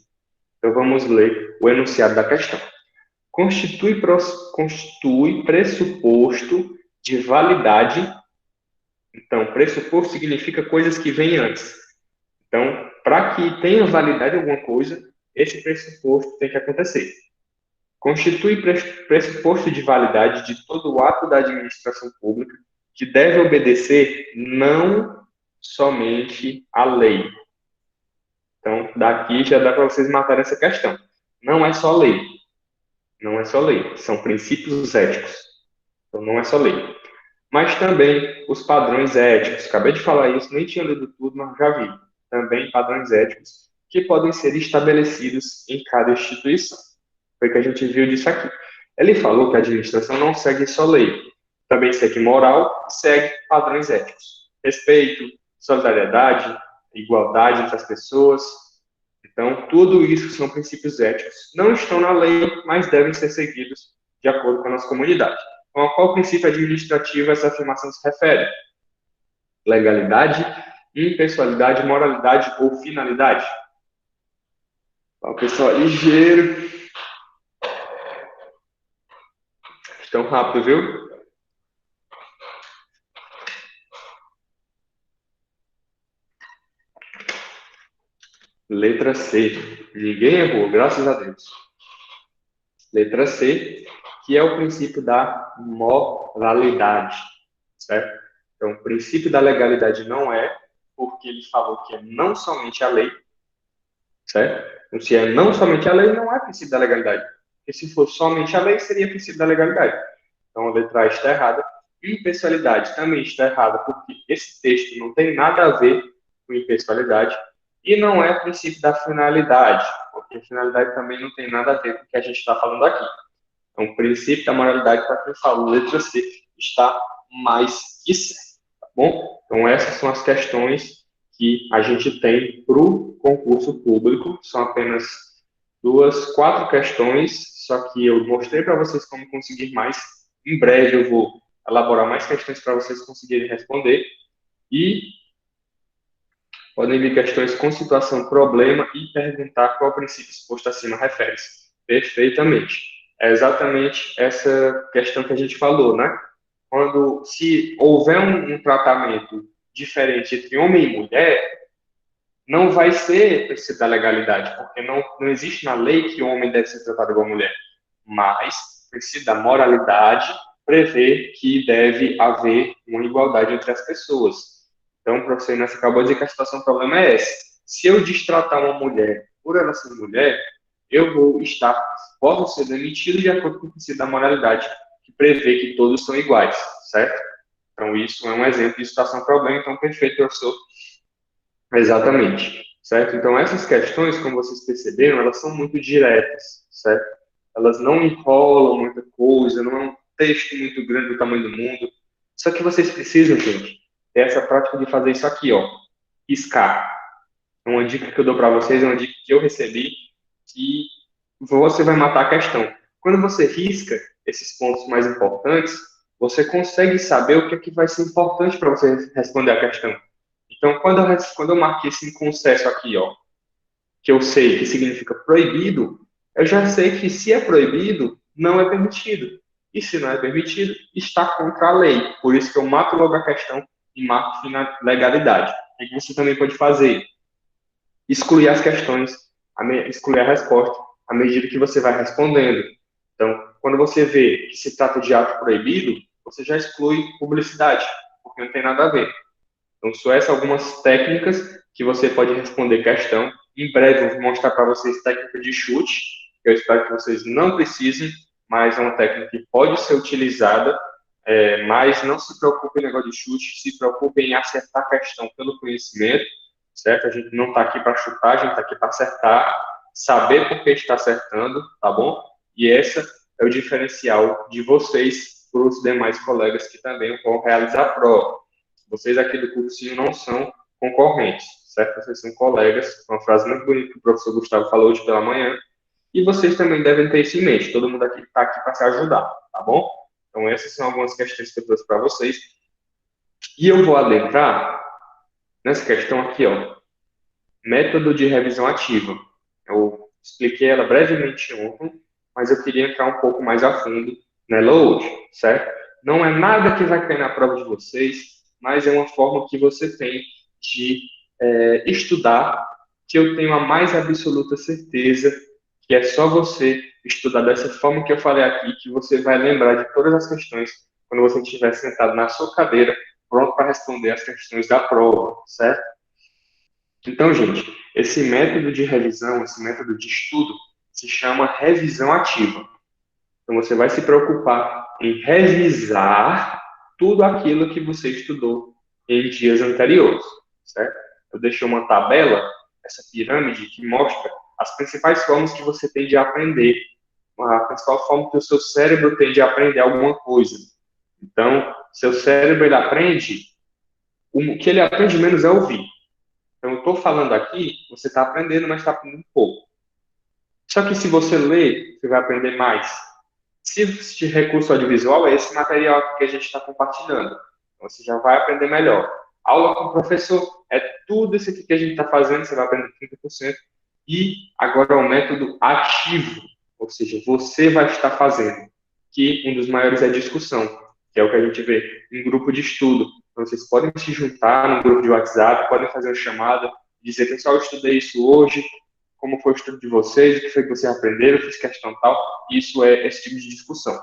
Então, vamos ler o enunciado da questão. Constitui pressuposto de validade. Então, pressuposto significa coisas que vêm antes. Então, para que tenha validade alguma coisa, esse pressuposto tem que acontecer. Constitui pressuposto de validade de todo o ato da administração pública que deve obedecer não somente à lei. Então, daqui já dá para vocês matarem essa questão. Não é só lei. Não é só lei. São princípios éticos. Então, não é só lei. Mas também os padrões éticos. Acabei de falar isso, nem tinha lido tudo, mas já vi. Também padrões éticos que podem ser estabelecidos em cada instituição. Foi o que a gente viu disso aqui. Ele falou que a administração não segue só lei, também segue moral, segue padrões éticos. Respeito, solidariedade, igualdade entre as pessoas. Então, tudo isso são princípios éticos. Não estão na lei, mas devem ser seguidos de acordo com a nossa comunidade. Então, a qual princípio administrativo essa afirmação se refere? Legalidade, impessoalidade, moralidade ou finalidade? Então, pessoal, ligeiro. Tão rápido, viu? Letra C. Ninguém errou, graças a Deus. Letra C, que é o princípio da moralidade, certo? Então, o princípio da legalidade não é, porque ele falou que é não somente a lei, certo? Então, se é não somente a lei, não é princípio da legalidade. Porque se for somente a lei, seria princípio da legalidade. Então, a letra A está errada. Impessoalidade também está errada, porque esse texto não tem nada a ver com impessoalidade. E não é princípio da finalidade, porque a finalidade também não tem nada a ver com o que a gente está falando aqui. Então, o princípio da moralidade, para quem falou, letra C, está mais que certo, tá bom? Então, essas são as questões que a gente tem para o concurso público. São apenas quatro questões, só que eu mostrei para vocês como conseguir mais. Em breve eu vou elaborar mais questões para vocês conseguirem responder. E podem vir questões com situação, problema e perguntar qual princípio exposto acima refere-se. Perfeitamente. É exatamente essa questão que a gente falou, né? Se houver um tratamento diferente entre homem e mulher, não vai ser princípio da legalidade, porque não existe na lei que o homem deve ser tratado igual a mulher. Mas o princípio da moralidade prevê que deve haver uma igualdade entre as pessoas. Então, o professor Inácio acabou de dizer que a situação do problema é essa. Se eu destratar uma mulher por ela ser mulher, posso ser demitido de acordo com o princípio da moralidade, que prevê que todos são iguais, certo? Então, isso é um exemplo de situação problema. Então, perfeito, professor. Exatamente, certo? Então, essas questões, como vocês perceberam, elas são muito diretas, certo? Elas não enrolam muita coisa, não é um texto muito grande do tamanho do mundo. Só que vocês precisam, gente, ter essa prática de fazer isso aqui, ó, riscar. Uma dica que eu dou para vocês é uma dica que eu recebi, que você vai matar a questão. Quando você risca esses pontos mais importantes, você consegue saber o que é que vai ser importante para você responder a questão. Então, quando eu marquei esse concesso aqui, ó, que eu sei que significa proibido, eu já sei que se é proibido, não é permitido. E se não é permitido, está contra a lei. Por isso que eu mato logo a questão e marco na legalidade. O que você também pode fazer? Excluir as questões, excluir a resposta, à medida que você vai respondendo. Então, quando você vê que se trata de ato proibido, você já exclui publicidade, porque não tem nada a ver. Então, são essas algumas técnicas que você pode responder questão. Em breve, eu vou mostrar para vocês técnica de chute, que eu espero que vocês não precisem, mas é uma técnica que pode ser utilizada, mas não se preocupe em negócio de chute, se preocupe em acertar a questão pelo conhecimento, certo? A gente não está aqui para chutar, a gente está aqui para acertar, saber por que está acertando, tá bom? E essa é o diferencial de vocês para os demais colegas que também vão realizar a prova. Vocês aqui do cursinho não são concorrentes, certo? Vocês são colegas, uma frase muito bonita que o professor Gustavo falou hoje pela manhã, e vocês também devem ter isso em mente, todo mundo aqui está aqui para se ajudar, tá bom? Então essas são algumas questões que eu trouxe para vocês, e eu vou adentrar nessa questão aqui, ó, método de revisão ativa. Eu expliquei ela brevemente ontem, mas eu queria entrar um pouco mais a fundo nela hoje, certo? Não é nada que vai cair na prova de vocês, mas é uma forma que você tem de estudar, que eu tenho a mais absoluta certeza que é só você estudar dessa forma que eu falei aqui, que você vai lembrar de todas as questões quando você estiver sentado na sua cadeira, pronto para responder as questões da prova, certo? Então, gente, esse método de revisão, esse método de estudo, se chama revisão ativa. Então, você vai se preocupar em revisar tudo aquilo que você estudou em dias anteriores, certo? Eu deixei uma tabela, essa pirâmide, que mostra as principais formas que você tem de aprender, a principal forma que o seu cérebro tem de aprender alguma coisa. Então, seu cérebro, ele aprende, o que ele aprende menos é ouvir. Então, eu estou falando aqui, você está aprendendo, mas está aprendendo pouco. Só que se você ler, você vai aprender mais. Se de recurso audiovisual, é esse material aqui que a gente está compartilhando. Então, você já vai aprender melhor. Aula com o professor, é tudo isso aqui que a gente está fazendo, você vai aprender 30%. E agora é o método ativo, ou seja, você vai estar fazendo. Que um dos maiores é a discussão, que é o que a gente vê em grupo de estudo. Então, vocês podem se juntar no grupo de WhatsApp, podem fazer uma chamada, dizer, pessoal, eu estudei isso hoje, como foi o estudo de vocês, o que foi que vocês aprenderam, eu fiz questão tal. Isso é esse tipo de discussão.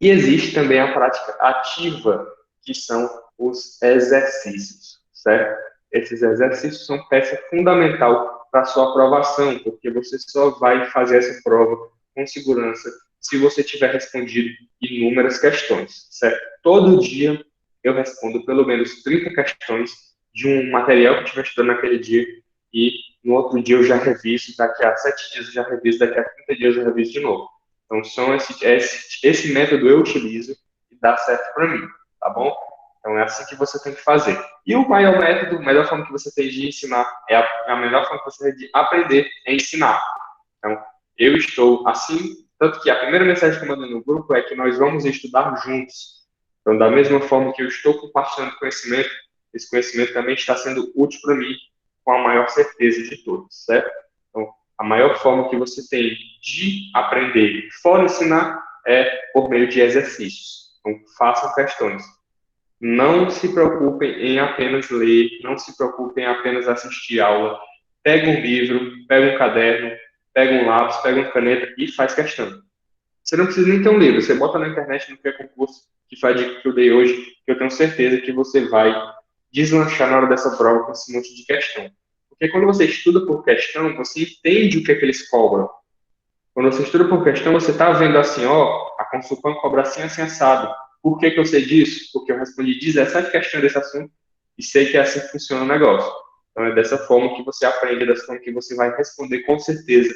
E existe também a prática ativa, que são os exercícios, certo? Esses exercícios são peça fundamental para a sua aprovação, porque você só vai fazer essa prova com segurança se você tiver respondido inúmeras questões, certo? Todo dia eu respondo pelo menos 30 questões de um material que eu estiver estudando naquele dia e no outro dia eu já reviso, daqui a 7 dias eu já reviso, daqui a 30 dias eu já reviso de novo. Então, esse método eu utilizo e dá certo para mim, tá bom? Então, é assim que você tem que fazer. E o maior método, a melhor forma que você tem de ensinar, a melhor forma que você tem de aprender é ensinar. Então, eu estou assim, tanto que a primeira mensagem que eu mandei no grupo é que nós vamos estudar juntos. Então, da mesma forma que eu estou compartilhando conhecimento, esse conhecimento também está sendo útil para mim, com a maior certeza de todos, certo? Então, a maior forma que você tem de aprender, fora ensinar, é por meio de exercícios. Então, façam questões. Não se preocupem em apenas ler, não se preocupem em apenas assistir aula. Pega um livro, pega um caderno, pega um lápis, pega uma caneta e faz questão. Você não precisa nem ter um livro, você bota na internet no que é concurso, que foi a dica que eu dei hoje, que eu tenho certeza que você vai deslanchar na hora dessa prova com esse monte de questão. Porque quando você estuda por questão, você entende o que é que eles cobram. Quando você estuda por questão, você está vendo assim, ó, a Consulpan cobra assim, assim, assado. Por que que eu sei disso? Porque eu respondi 17 questões desse assunto e sei que é assim que funciona o negócio. Então, é dessa forma que você aprende, dessa forma que você vai responder com certeza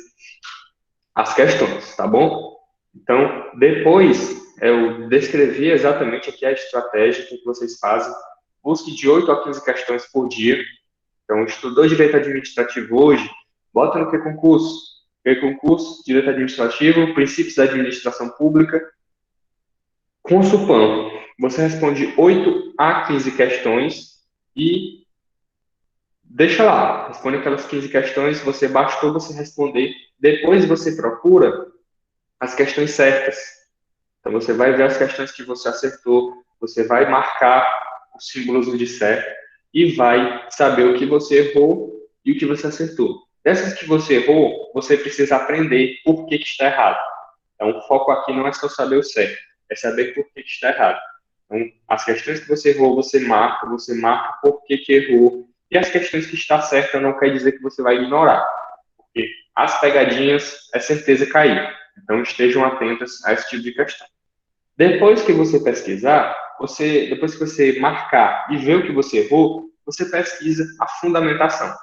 as questões, tá bom? Então, depois, eu descrevi exatamente aqui a estratégia que vocês fazem. Busque de 8 a 15 questões por dia. Então, estudou direito administrativo hoje, bota no que concurso? Que concurso, direito administrativo, princípios da administração pública. Com o Supan, você responde 8 a 15 questões e deixa lá, responde aquelas 15 questões, bastou você responder, depois você procura as questões certas. Então você vai ver as questões que você acertou, você vai marcar os símbolos de certo e vai saber o que você errou e o que você acertou. Dessas que você errou, você precisa aprender por que está errado. Então o foco aqui não é só saber o certo, é saber por que está errado. Então, as questões que você errou, você marca por que errou. E as questões que está certa não quer dizer que você vai ignorar, porque as pegadinhas é certeza cair. Então, estejam atentos a esse tipo de questão. Depois que você pesquisar, depois que você marcar e ver o que você errou, você pesquisa a fundamentação.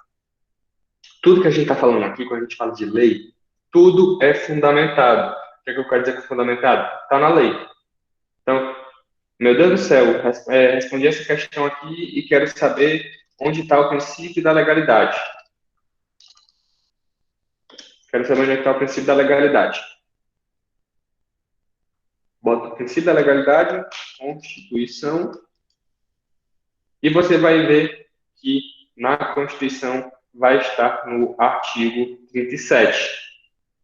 Tudo que a gente está falando aqui, quando a gente fala de lei, tudo é fundamentado. O que é que eu quero dizer com fundamentado? Está na lei. Então, meu Deus do céu, respondi essa questão aqui e quero saber onde está o princípio da legalidade. Quero saber onde está o princípio da legalidade. Bota o princípio da legalidade, Constituição, e você vai ver que na Constituição vai estar no artigo 37.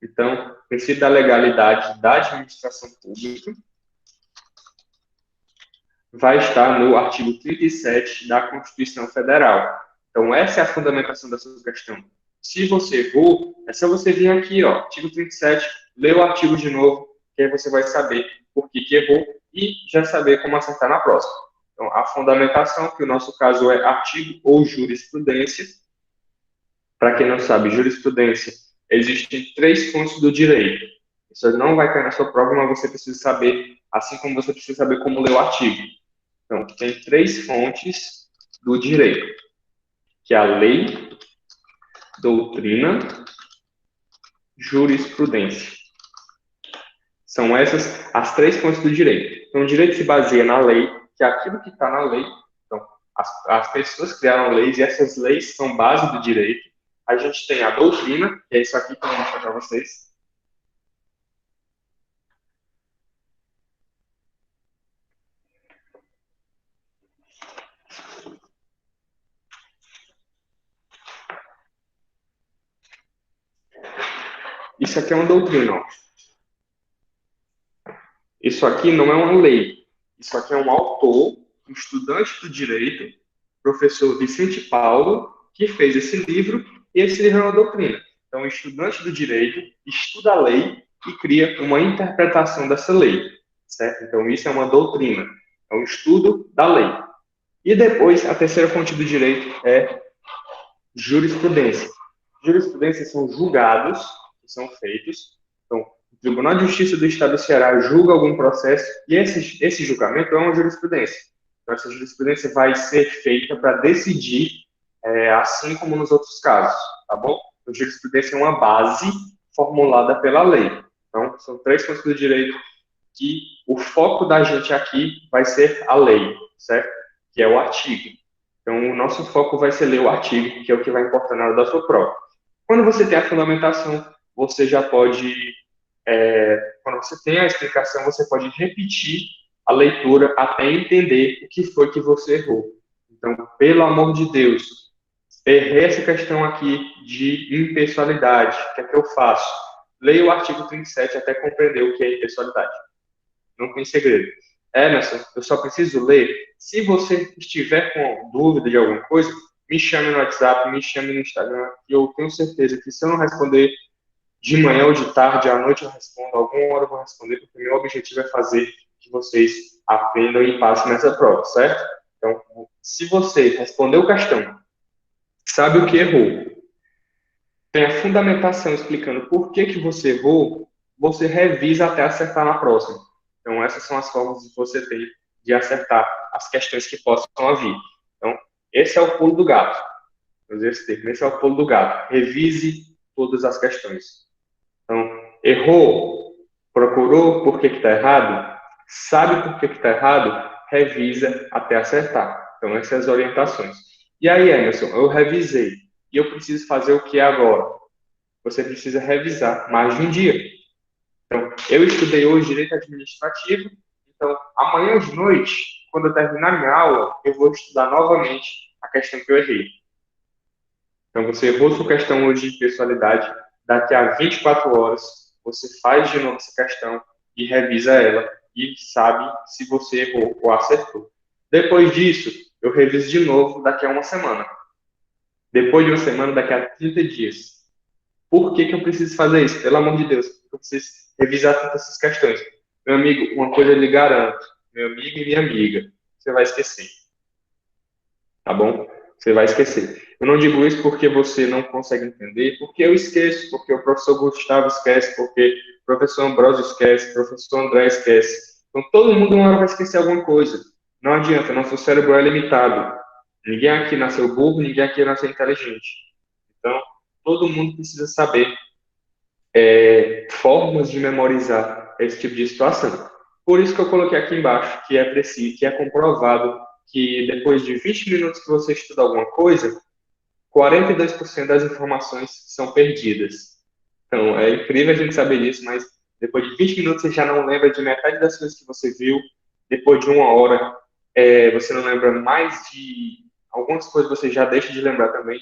Então, o princípio da legalidade da administração pública vai estar no artigo 37 da Constituição Federal. Então, essa é a fundamentação da sua questão. Se você errou, é só você vir aqui, ó, artigo 37, ler o artigo de novo, que aí você vai saber por que errou e já saber como acertar na próxima. Então, a fundamentação, que o nosso caso é artigo ou jurisprudência. Para quem não sabe, jurisprudência, existem 3 fontes do direito. Isso não vai cair na sua prova, mas você precisa saber, assim como você precisa saber como ler o artigo. Então, tem 3 fontes do direito, que é a lei, doutrina, jurisprudência. São essas as 3 fontes do direito. Então, o direito se baseia na lei, que é aquilo que está na lei. Então, as pessoas criaram leis e essas leis são base do direito. A gente tem a doutrina, que é isso aqui que eu vou mostrar para vocês. Isso aqui é uma doutrina, ó. Isso aqui não é uma lei. Isso aqui é um autor, um estudante do direito, professor Vicente Paulo, que fez esse livro, e esse livro é uma doutrina. Então, o estudante do direito estuda a lei e cria uma interpretação dessa lei, certo? Então, isso é uma doutrina, é um estudo da lei. E depois, a terceira fonte do direito é jurisprudência. Jurisprudência são julgados que são feitos. Então, o Tribunal de Justiça do Estado do Ceará julga algum processo e esse julgamento é uma jurisprudência. Então, essa jurisprudência vai ser feita para decidir, assim como nos outros casos, tá bom? A jurisprudência é uma base formulada pela lei. Então, são 3 fontes do direito que o foco da gente aqui vai ser a lei, certo? que é o artigo. Então, o nosso foco vai ser ler o artigo, que é o que vai importar na hora da sua prova. Quando você tem a fundamentação, você já pode, quando você tem a explicação, você pode repetir a leitura até entender o que foi que você errou. Então, pelo amor de Deus, errei essa questão aqui de impessoalidade. O que é que eu faço? Leia o artigo 37 até compreender o que é impessoalidade. Não tem segredo. Emerson, eu só preciso ler. Se você estiver com dúvida de alguma coisa, me chame no WhatsApp, me chame no Instagram, e eu tenho certeza que se eu não responder de manhã ou de tarde, à noite eu respondo, alguma hora eu vou responder, porque meu objetivo é fazer que vocês aprendam e passem nessa prova, certo? Então, se você respondeu questão, sabe o que errou, tem a fundamentação explicando por que você errou, você revisa até acertar na próxima. Então, essas são as formas que você tem de acertar as questões que possam vir. Então, esse é o pulo do gato. Esse é o pulo do gato. Revise todas as questões. Então, errou, procurou por que está errado, sabe por que está errado, revisa até acertar. Então, essas são as orientações. E aí, Emerson, eu revisei. E eu preciso fazer o que agora? Você precisa revisar mais de um dia. Então, eu estudei hoje direito administrativo, então amanhã de noite, quando eu terminar minha aula, eu vou estudar novamente a questão que eu errei. Então, você errou sua questão hoje de pessoalidade, daqui a 24 horas, você faz de novo essa questão e revisa ela e sabe se você errou ou acertou. Depois disso, eu reviso de novo daqui a uma semana. Depois de uma semana, daqui a 30 dias. Por que eu preciso fazer isso? Pelo amor de Deus, eu preciso revisar todas essas questões. Meu amigo, uma coisa eu lhe garanto, meu amigo e minha amiga, você vai esquecer. Tá bom? Você vai esquecer. Eu não digo isso porque você não consegue entender, porque eu esqueço, porque o professor Gustavo esquece, porque o professor Ambrosio esquece, o professor André esquece. Então, todo mundo uma hora vai esquecer alguma coisa. Não adianta, nosso cérebro é limitado. Ninguém aqui nasceu burro, ninguém aqui nasceu inteligente. Então, todo mundo precisa saber formas de memorizar esse tipo de situação. Por isso que eu coloquei aqui embaixo, que é preciso, que é comprovado que depois de 20 minutos que você estuda alguma coisa, 42% das informações são perdidas. Então, é incrível a gente saber disso, mas depois de 20 minutos você já não lembra de metade das coisas que você viu. Depois de uma hora, você não lembra mais de algumas coisas, você já deixa de lembrar também.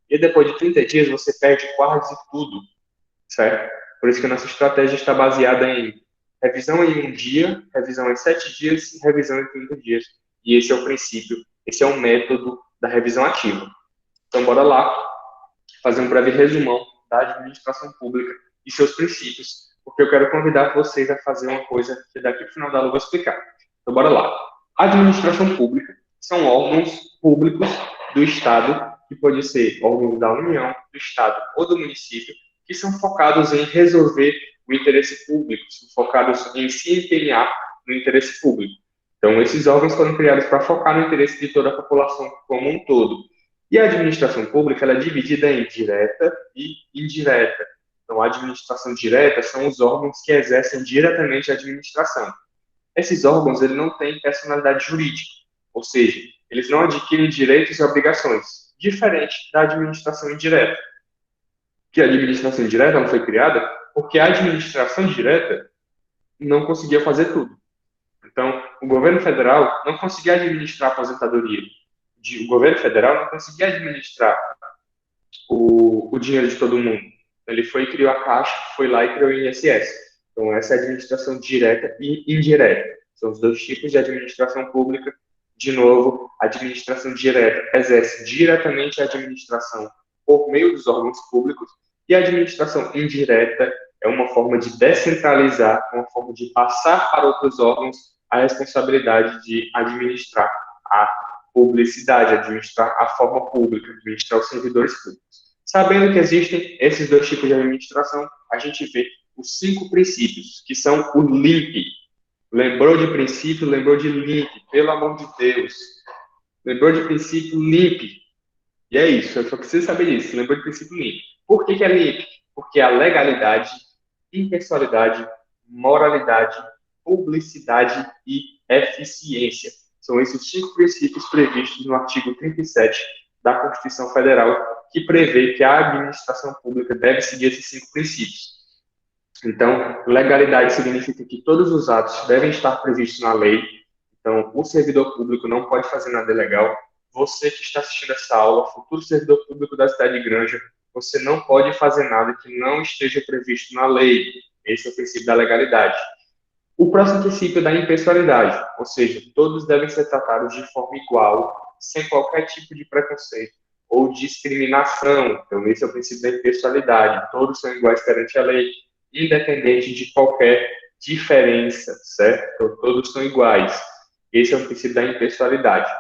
E depois de 30 dias, você perde quase tudo, certo? Por isso que a nossa estratégia está baseada em revisão em um dia, revisão em 7 dias e revisão em 30 dias. E esse é o princípio, esse é o método da revisão ativa. Então, bora lá fazer um breve resumão da administração pública e seus princípios, porque eu quero convidar vocês a fazer uma coisa que daqui para o final da aula eu vou explicar. Então, bora lá. A administração pública são órgãos públicos do Estado, que pode ser órgãos da União, do Estado ou do município, que são focados em resolver o interesse público, são focados em se empenhar no interesse público. Então, esses órgãos foram criados para focar no interesse de toda a população como um todo. E a administração pública ela é dividida em direta e indireta. Então, a administração direta são os órgãos que exercem diretamente a administração. Esses órgãos ele não têm personalidade jurídica, ou seja, eles não adquirem direitos e obrigações, diferente da administração indireta. Que a administração indireta ela foi criada porque a administração direta não conseguia fazer tudo. Então, o governo federal não conseguia administrar a aposentadoria. O governo federal não conseguia administrar o dinheiro de todo mundo. Ele foi e criou a Caixa, foi lá e criou o INSS. Então, essa é a administração direta e indireta. São os dois tipos de administração pública. De novo, a administração direta exerce diretamente a administração por meio dos órgãos públicos e a administração indireta é uma forma de descentralizar, uma forma de passar para outros órgãos a responsabilidade de administrar a publicidade, administrar a forma pública, administrar os servidores públicos. Sabendo que existem esses dois tipos de administração, a gente vê os 5 princípios, que são o LIMP. Lembrou de princípio, lembrou de LIMP, pelo amor de Deus. Lembrou de princípio, LIMP. E é isso, eu só preciso saber disso. Lembrou de princípio, LIMP. Por que é LIMP? Porque a legalidade, impessoalidade, moralidade, publicidade e eficiência. São esses 5 princípios previstos no artigo 37 da Constituição Federal, que prevê que a administração pública deve seguir esses 5 princípios. Então, legalidade significa que todos os atos devem estar previstos na lei. Então, o servidor público não pode fazer nada ilegal. Você que está assistindo essa aula, futuro servidor público da cidade de Granja, você não pode fazer nada que não esteja previsto na lei. Esse é o princípio da legalidade. O próximo princípio é da impessoalidade, ou seja, todos devem ser tratados de forma igual, sem qualquer tipo de preconceito ou discriminação. Então, esse é o princípio da impessoalidade. Todos são iguais perante a lei, independente de qualquer diferença, certo? Então, todos são iguais. Esse é o princípio da impessoalidade.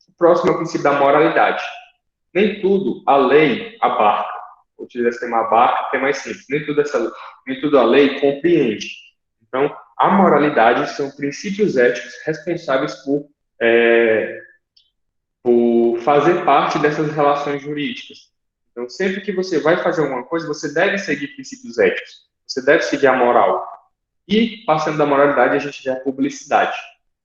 O próximo é o princípio da moralidade. Nem tudo a lei abarca. Vou utilizar esse termo abarca, que é mais simples. Nem tudo a lei compreende. Então, a moralidade são princípios éticos responsáveis por fazer parte dessas relações jurídicas. Então, sempre que você vai fazer alguma coisa, você deve seguir princípios éticos. Você deve seguir a moral. E, passando da moralidade, a gente vê a publicidade.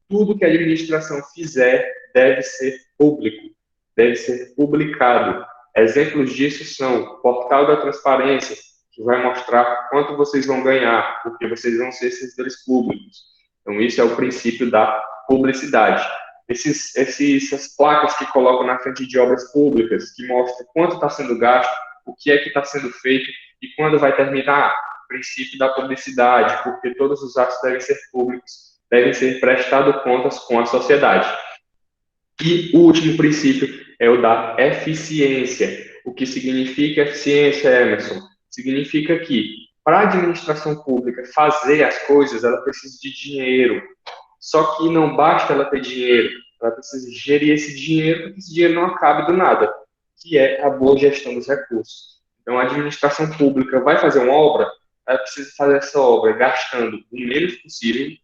Tudo que a administração fizer deve ser público, deve ser publicado. Exemplos disso são o portal da transparência, que vai mostrar quanto vocês vão ganhar, porque vocês vão ser servidores públicos. Então, isso é o princípio da publicidade. Essas placas que colocam na frente de obras públicas, que mostram quanto está sendo gasto, o que é que está sendo feito e quando vai terminar. Princípio da publicidade, porque todos os atos devem ser públicos, devem ser prestados contas com a sociedade. E o último princípio é o da eficiência. O que significa eficiência, Emerson? Significa que, para a administração pública fazer as coisas, ela precisa de dinheiro. Só que não basta ela ter dinheiro, ela precisa gerir esse dinheiro, porque esse dinheiro não acabe do nada, que é a boa gestão dos recursos. Então, a administração pública vai fazer uma obra, ela precisa fazer essa obra gastando o menos possível,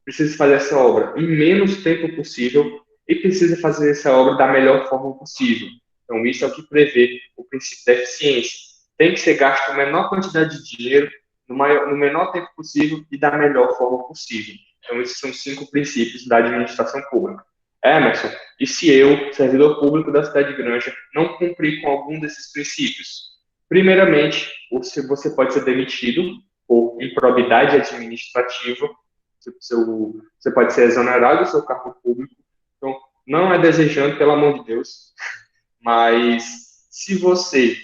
precisa fazer essa obra em menos tempo possível e precisa fazer essa obra da melhor forma possível. Então, isso é o que prevê o princípio da eficiência. Tem que ser gasto a menor quantidade de dinheiro no menor tempo possível e da melhor forma possível. Então, esses são 5 princípios da administração pública. Emerson, e se eu, servidor público da cidade de Granja, não cumprir com algum desses princípios? Primeiramente, você pode ser demitido por improbidade administrativa, você pode ser exonerado do seu cargo público. Então, não é desejando, pelo amor de Deus, mas se você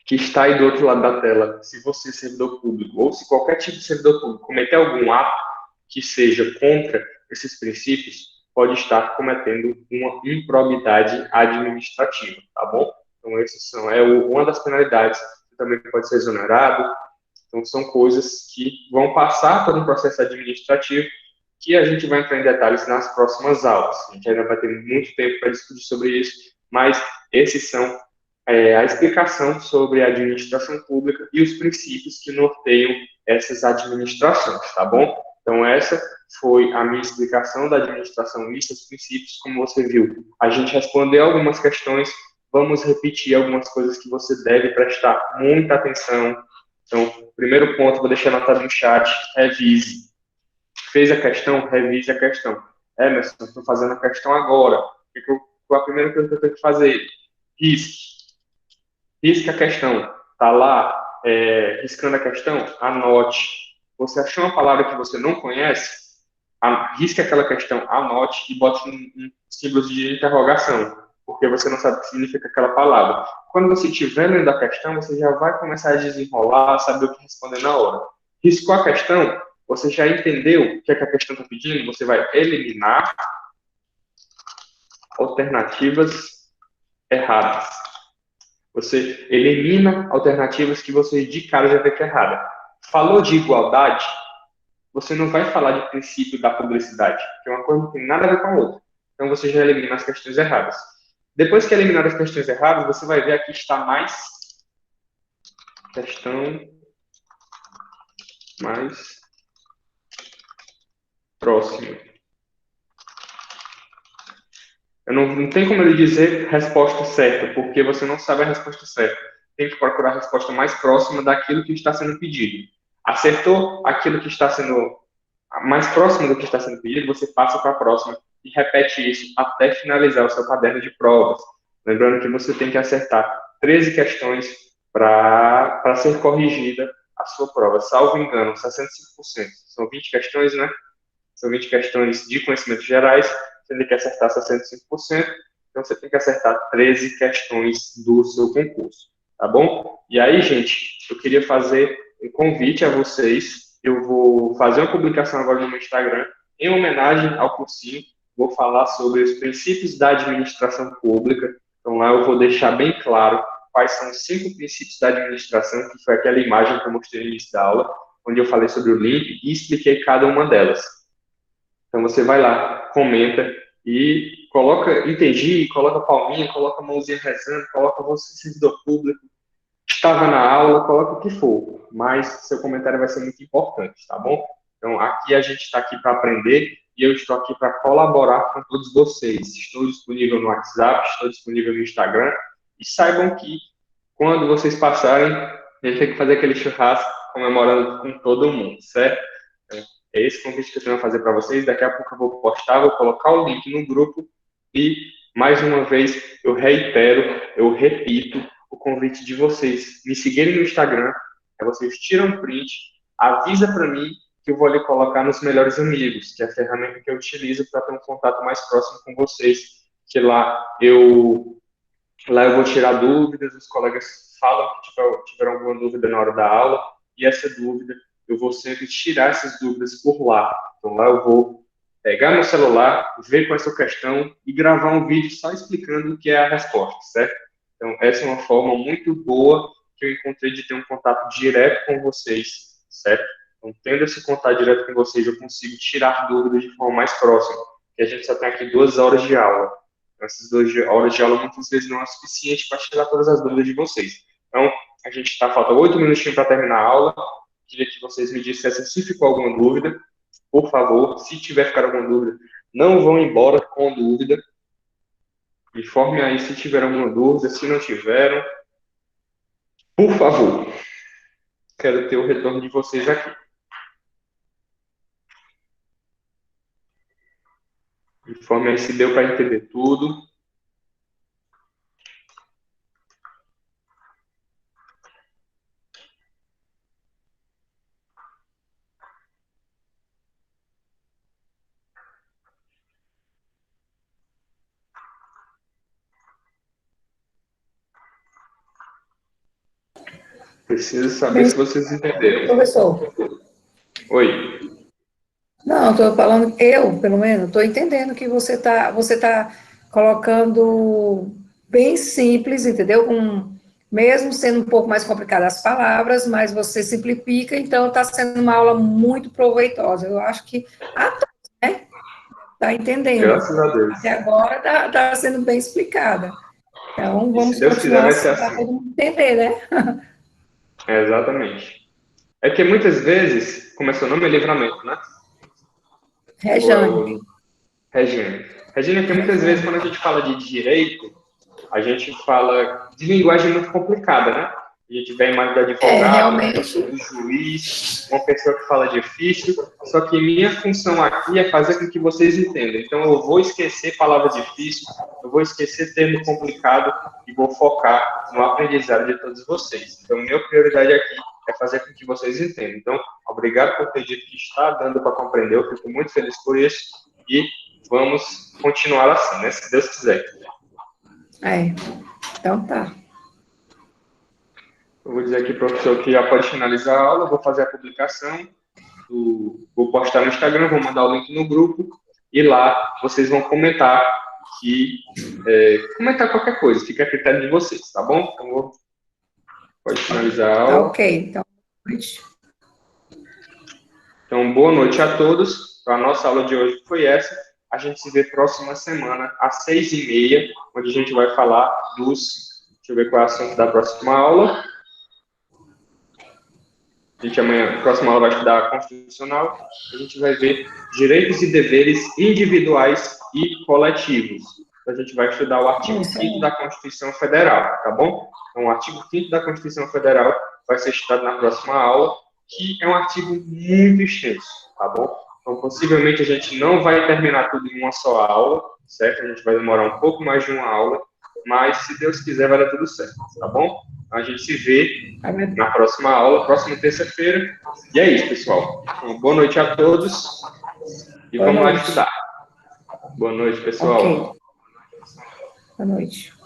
que está aí do outro lado da tela, se você, servidor público, ou se qualquer tipo de servidor público cometer algum ato que seja contra esses princípios, pode estar cometendo uma improbidade administrativa, tá bom? Então, essas uma das penalidades. Você também pode ser exonerado. Então, são coisas que vão passar por um processo administrativo que a gente vai entrar em detalhes nas próximas aulas. A gente ainda vai ter muito tempo para discutir sobre isso, mas esses são a explicação sobre a administração pública e os princípios que norteiam essas administrações, tá bom? Então, essa foi a minha explicação da administração e seus princípios. Como você viu, a gente respondeu algumas questões, vamos repetir algumas coisas que você deve prestar muita atenção. Então, primeiro ponto, vou deixar anotado no chat, revise. Fez a questão? Revise a questão. Emerson, estou fazendo a questão agora. Qual a primeira coisa que eu tenho que fazer? Risque a questão. Está lá, riscando a questão? Anote. Você achou uma palavra que você não conhece? Risque aquela questão, anote e bote um símbolo de interrogação, porque você não sabe o que significa aquela palavra. Quando você estiver lendo a questão, você já vai começar a desenrolar, saber o que responder na hora. Riscou a questão, você já entendeu o que é que a questão está pedindo, você vai eliminar alternativas erradas. Você elimina alternativas que você de cara já vê que é errada. Falou de igualdade, você não vai falar de princípio da publicidade, que é uma coisa que não tem nada a ver com a outra. Então, você já elimina as questões erradas. Depois que eliminar as questões erradas, você vai ver aqui está mais questão mais próxima. Não tem como ele dizer resposta certa, porque você não sabe a resposta certa. Tem que procurar a resposta mais próxima daquilo que está sendo pedido. Acertou aquilo que está sendo mais próximo do que está sendo pedido, você passa para a próxima e repete isso até finalizar o seu caderno de provas. Lembrando que você tem que acertar 13 questões para ser corrigida a sua prova. Salvo engano, 65%. São 20 questões, né? São 20 questões de conhecimentos gerais, você tem que acertar 65%, então você tem que acertar 13 questões do seu concurso, tá bom? E aí, gente, eu queria fazer um convite a vocês, eu vou fazer uma publicação agora no meu Instagram, em homenagem ao cursinho, vou falar sobre os princípios da administração pública, então lá eu vou deixar bem claro quais são os 5 princípios da administração, que foi aquela imagem que eu mostrei no início da aula, onde eu falei sobre o LIMP e expliquei cada uma delas. Então você vai lá, comenta e coloca, entendi, coloca palminha, coloca a mãozinha rezando, coloca você, servidor público, estava na aula, coloca o que for, mas seu comentário vai ser muito importante, tá bom? Então aqui a gente está aqui para aprender e eu estou aqui para colaborar com todos vocês. Estou disponível no WhatsApp, estou disponível no Instagram e saibam que quando vocês passarem, a gente tem que fazer aquele churrasco comemorando com todo mundo, certo? É esse convite que eu tenho a fazer para vocês. Daqui a pouco eu vou postar, vou colocar o link no grupo e, mais uma vez, eu reitero, eu repito o convite de vocês me seguirem no Instagram, vocês tiram um print, avisa para mim que eu vou lhe colocar nos melhores amigos, que é a ferramenta que eu utilizo para ter um contato mais próximo com vocês, que lá eu vou tirar dúvidas, os colegas falam que tiveram alguma dúvida na hora da aula, e essa dúvida eu vou sempre tirar essas dúvidas por lá. Então lá eu vou pegar meu celular, ver qual é a sua questão e gravar um vídeo só explicando o que é a resposta, certo? Então essa é uma forma muito boa que eu encontrei de ter um contato direto com vocês, certo? Então tendo esse contato direto com vocês, eu consigo tirar dúvidas de forma mais próxima, porque a gente só tem aqui 2 horas de aula. Então, essas 2 horas de aula muitas vezes não é suficiente para tirar todas as dúvidas de vocês. Então, a gente falta 8 minutinhos para terminar a aula. Queria que vocês me dissessem se ficou alguma dúvida. Por favor, se tiver ficado alguma dúvida, não vão embora com dúvida. Informe aí se tiver alguma dúvida, se não tiveram. Por favor, quero ter o retorno de vocês aqui. Informe aí se deu para entender tudo. Preciso saber se vocês entenderam. Professor. Oi. Não, estou falando, eu, pelo menos, estou entendendo que você tá colocando bem simples, entendeu? Mesmo sendo um pouco mais complicadas as palavras, mas você simplifica, então está sendo uma aula muito proveitosa. Eu acho que a todos, né? Está entendendo. Graças a Deus. Até agora está sendo bem explicada. Então, vamos se Deus quiser, continuar vai ser para assim. todo mundo entender, né? Exatamente. É que muitas vezes, como é seu nome, é Livramento, né? Rejane. Regina. Regina, que muitas vezes quando a gente fala de direito, a gente fala de linguagem muito complicada, né? A gente vê a imagem do advogado, realmente. do juiz, uma pessoa que fala difícil, só que minha função aqui é fazer com que vocês entendam. Então, eu vou esquecer palavra difícil, eu vou esquecer termo complicado e vou focar no aprendizado de todos vocês. Então, minha prioridade aqui é fazer com que vocês entendam. Então, obrigado por ter dito que está dando para compreender, eu fico muito feliz por isso e vamos continuar assim, né? Se Deus quiser. Então tá. Eu vou dizer aqui para o professor que já pode finalizar a aula, vou fazer a publicação, vou postar no Instagram, vou mandar o link no grupo, e lá vocês vão comentar comentar qualquer coisa, fica a critério de vocês, tá bom? Então, pode finalizar a aula. Ok, Então, boa noite a todos. A nossa aula de hoje foi essa. A gente se vê próxima semana, às 6h30, onde a gente vai falar deixa eu ver qual é o assunto da próxima aula. A gente amanhã, a próxima aula vai estudar Constitucional. A gente vai ver direitos e deveres individuais e coletivos. Então, a gente vai estudar o artigo 5º da Constituição Federal, tá bom? Então, o artigo 5º da Constituição Federal vai ser estudado na próxima aula, que é um artigo muito extenso, tá bom? Então, possivelmente, a gente não vai terminar tudo em uma só aula, certo? A gente vai demorar um pouco mais de uma aula, mas, se Deus quiser, vai dar tudo certo, tá bom? A gente se vê na próxima aula, próxima terça-feira. E é isso, pessoal. Então, boa noite a todos e vamos lá estudar. Boa noite, pessoal. Ok. Boa noite.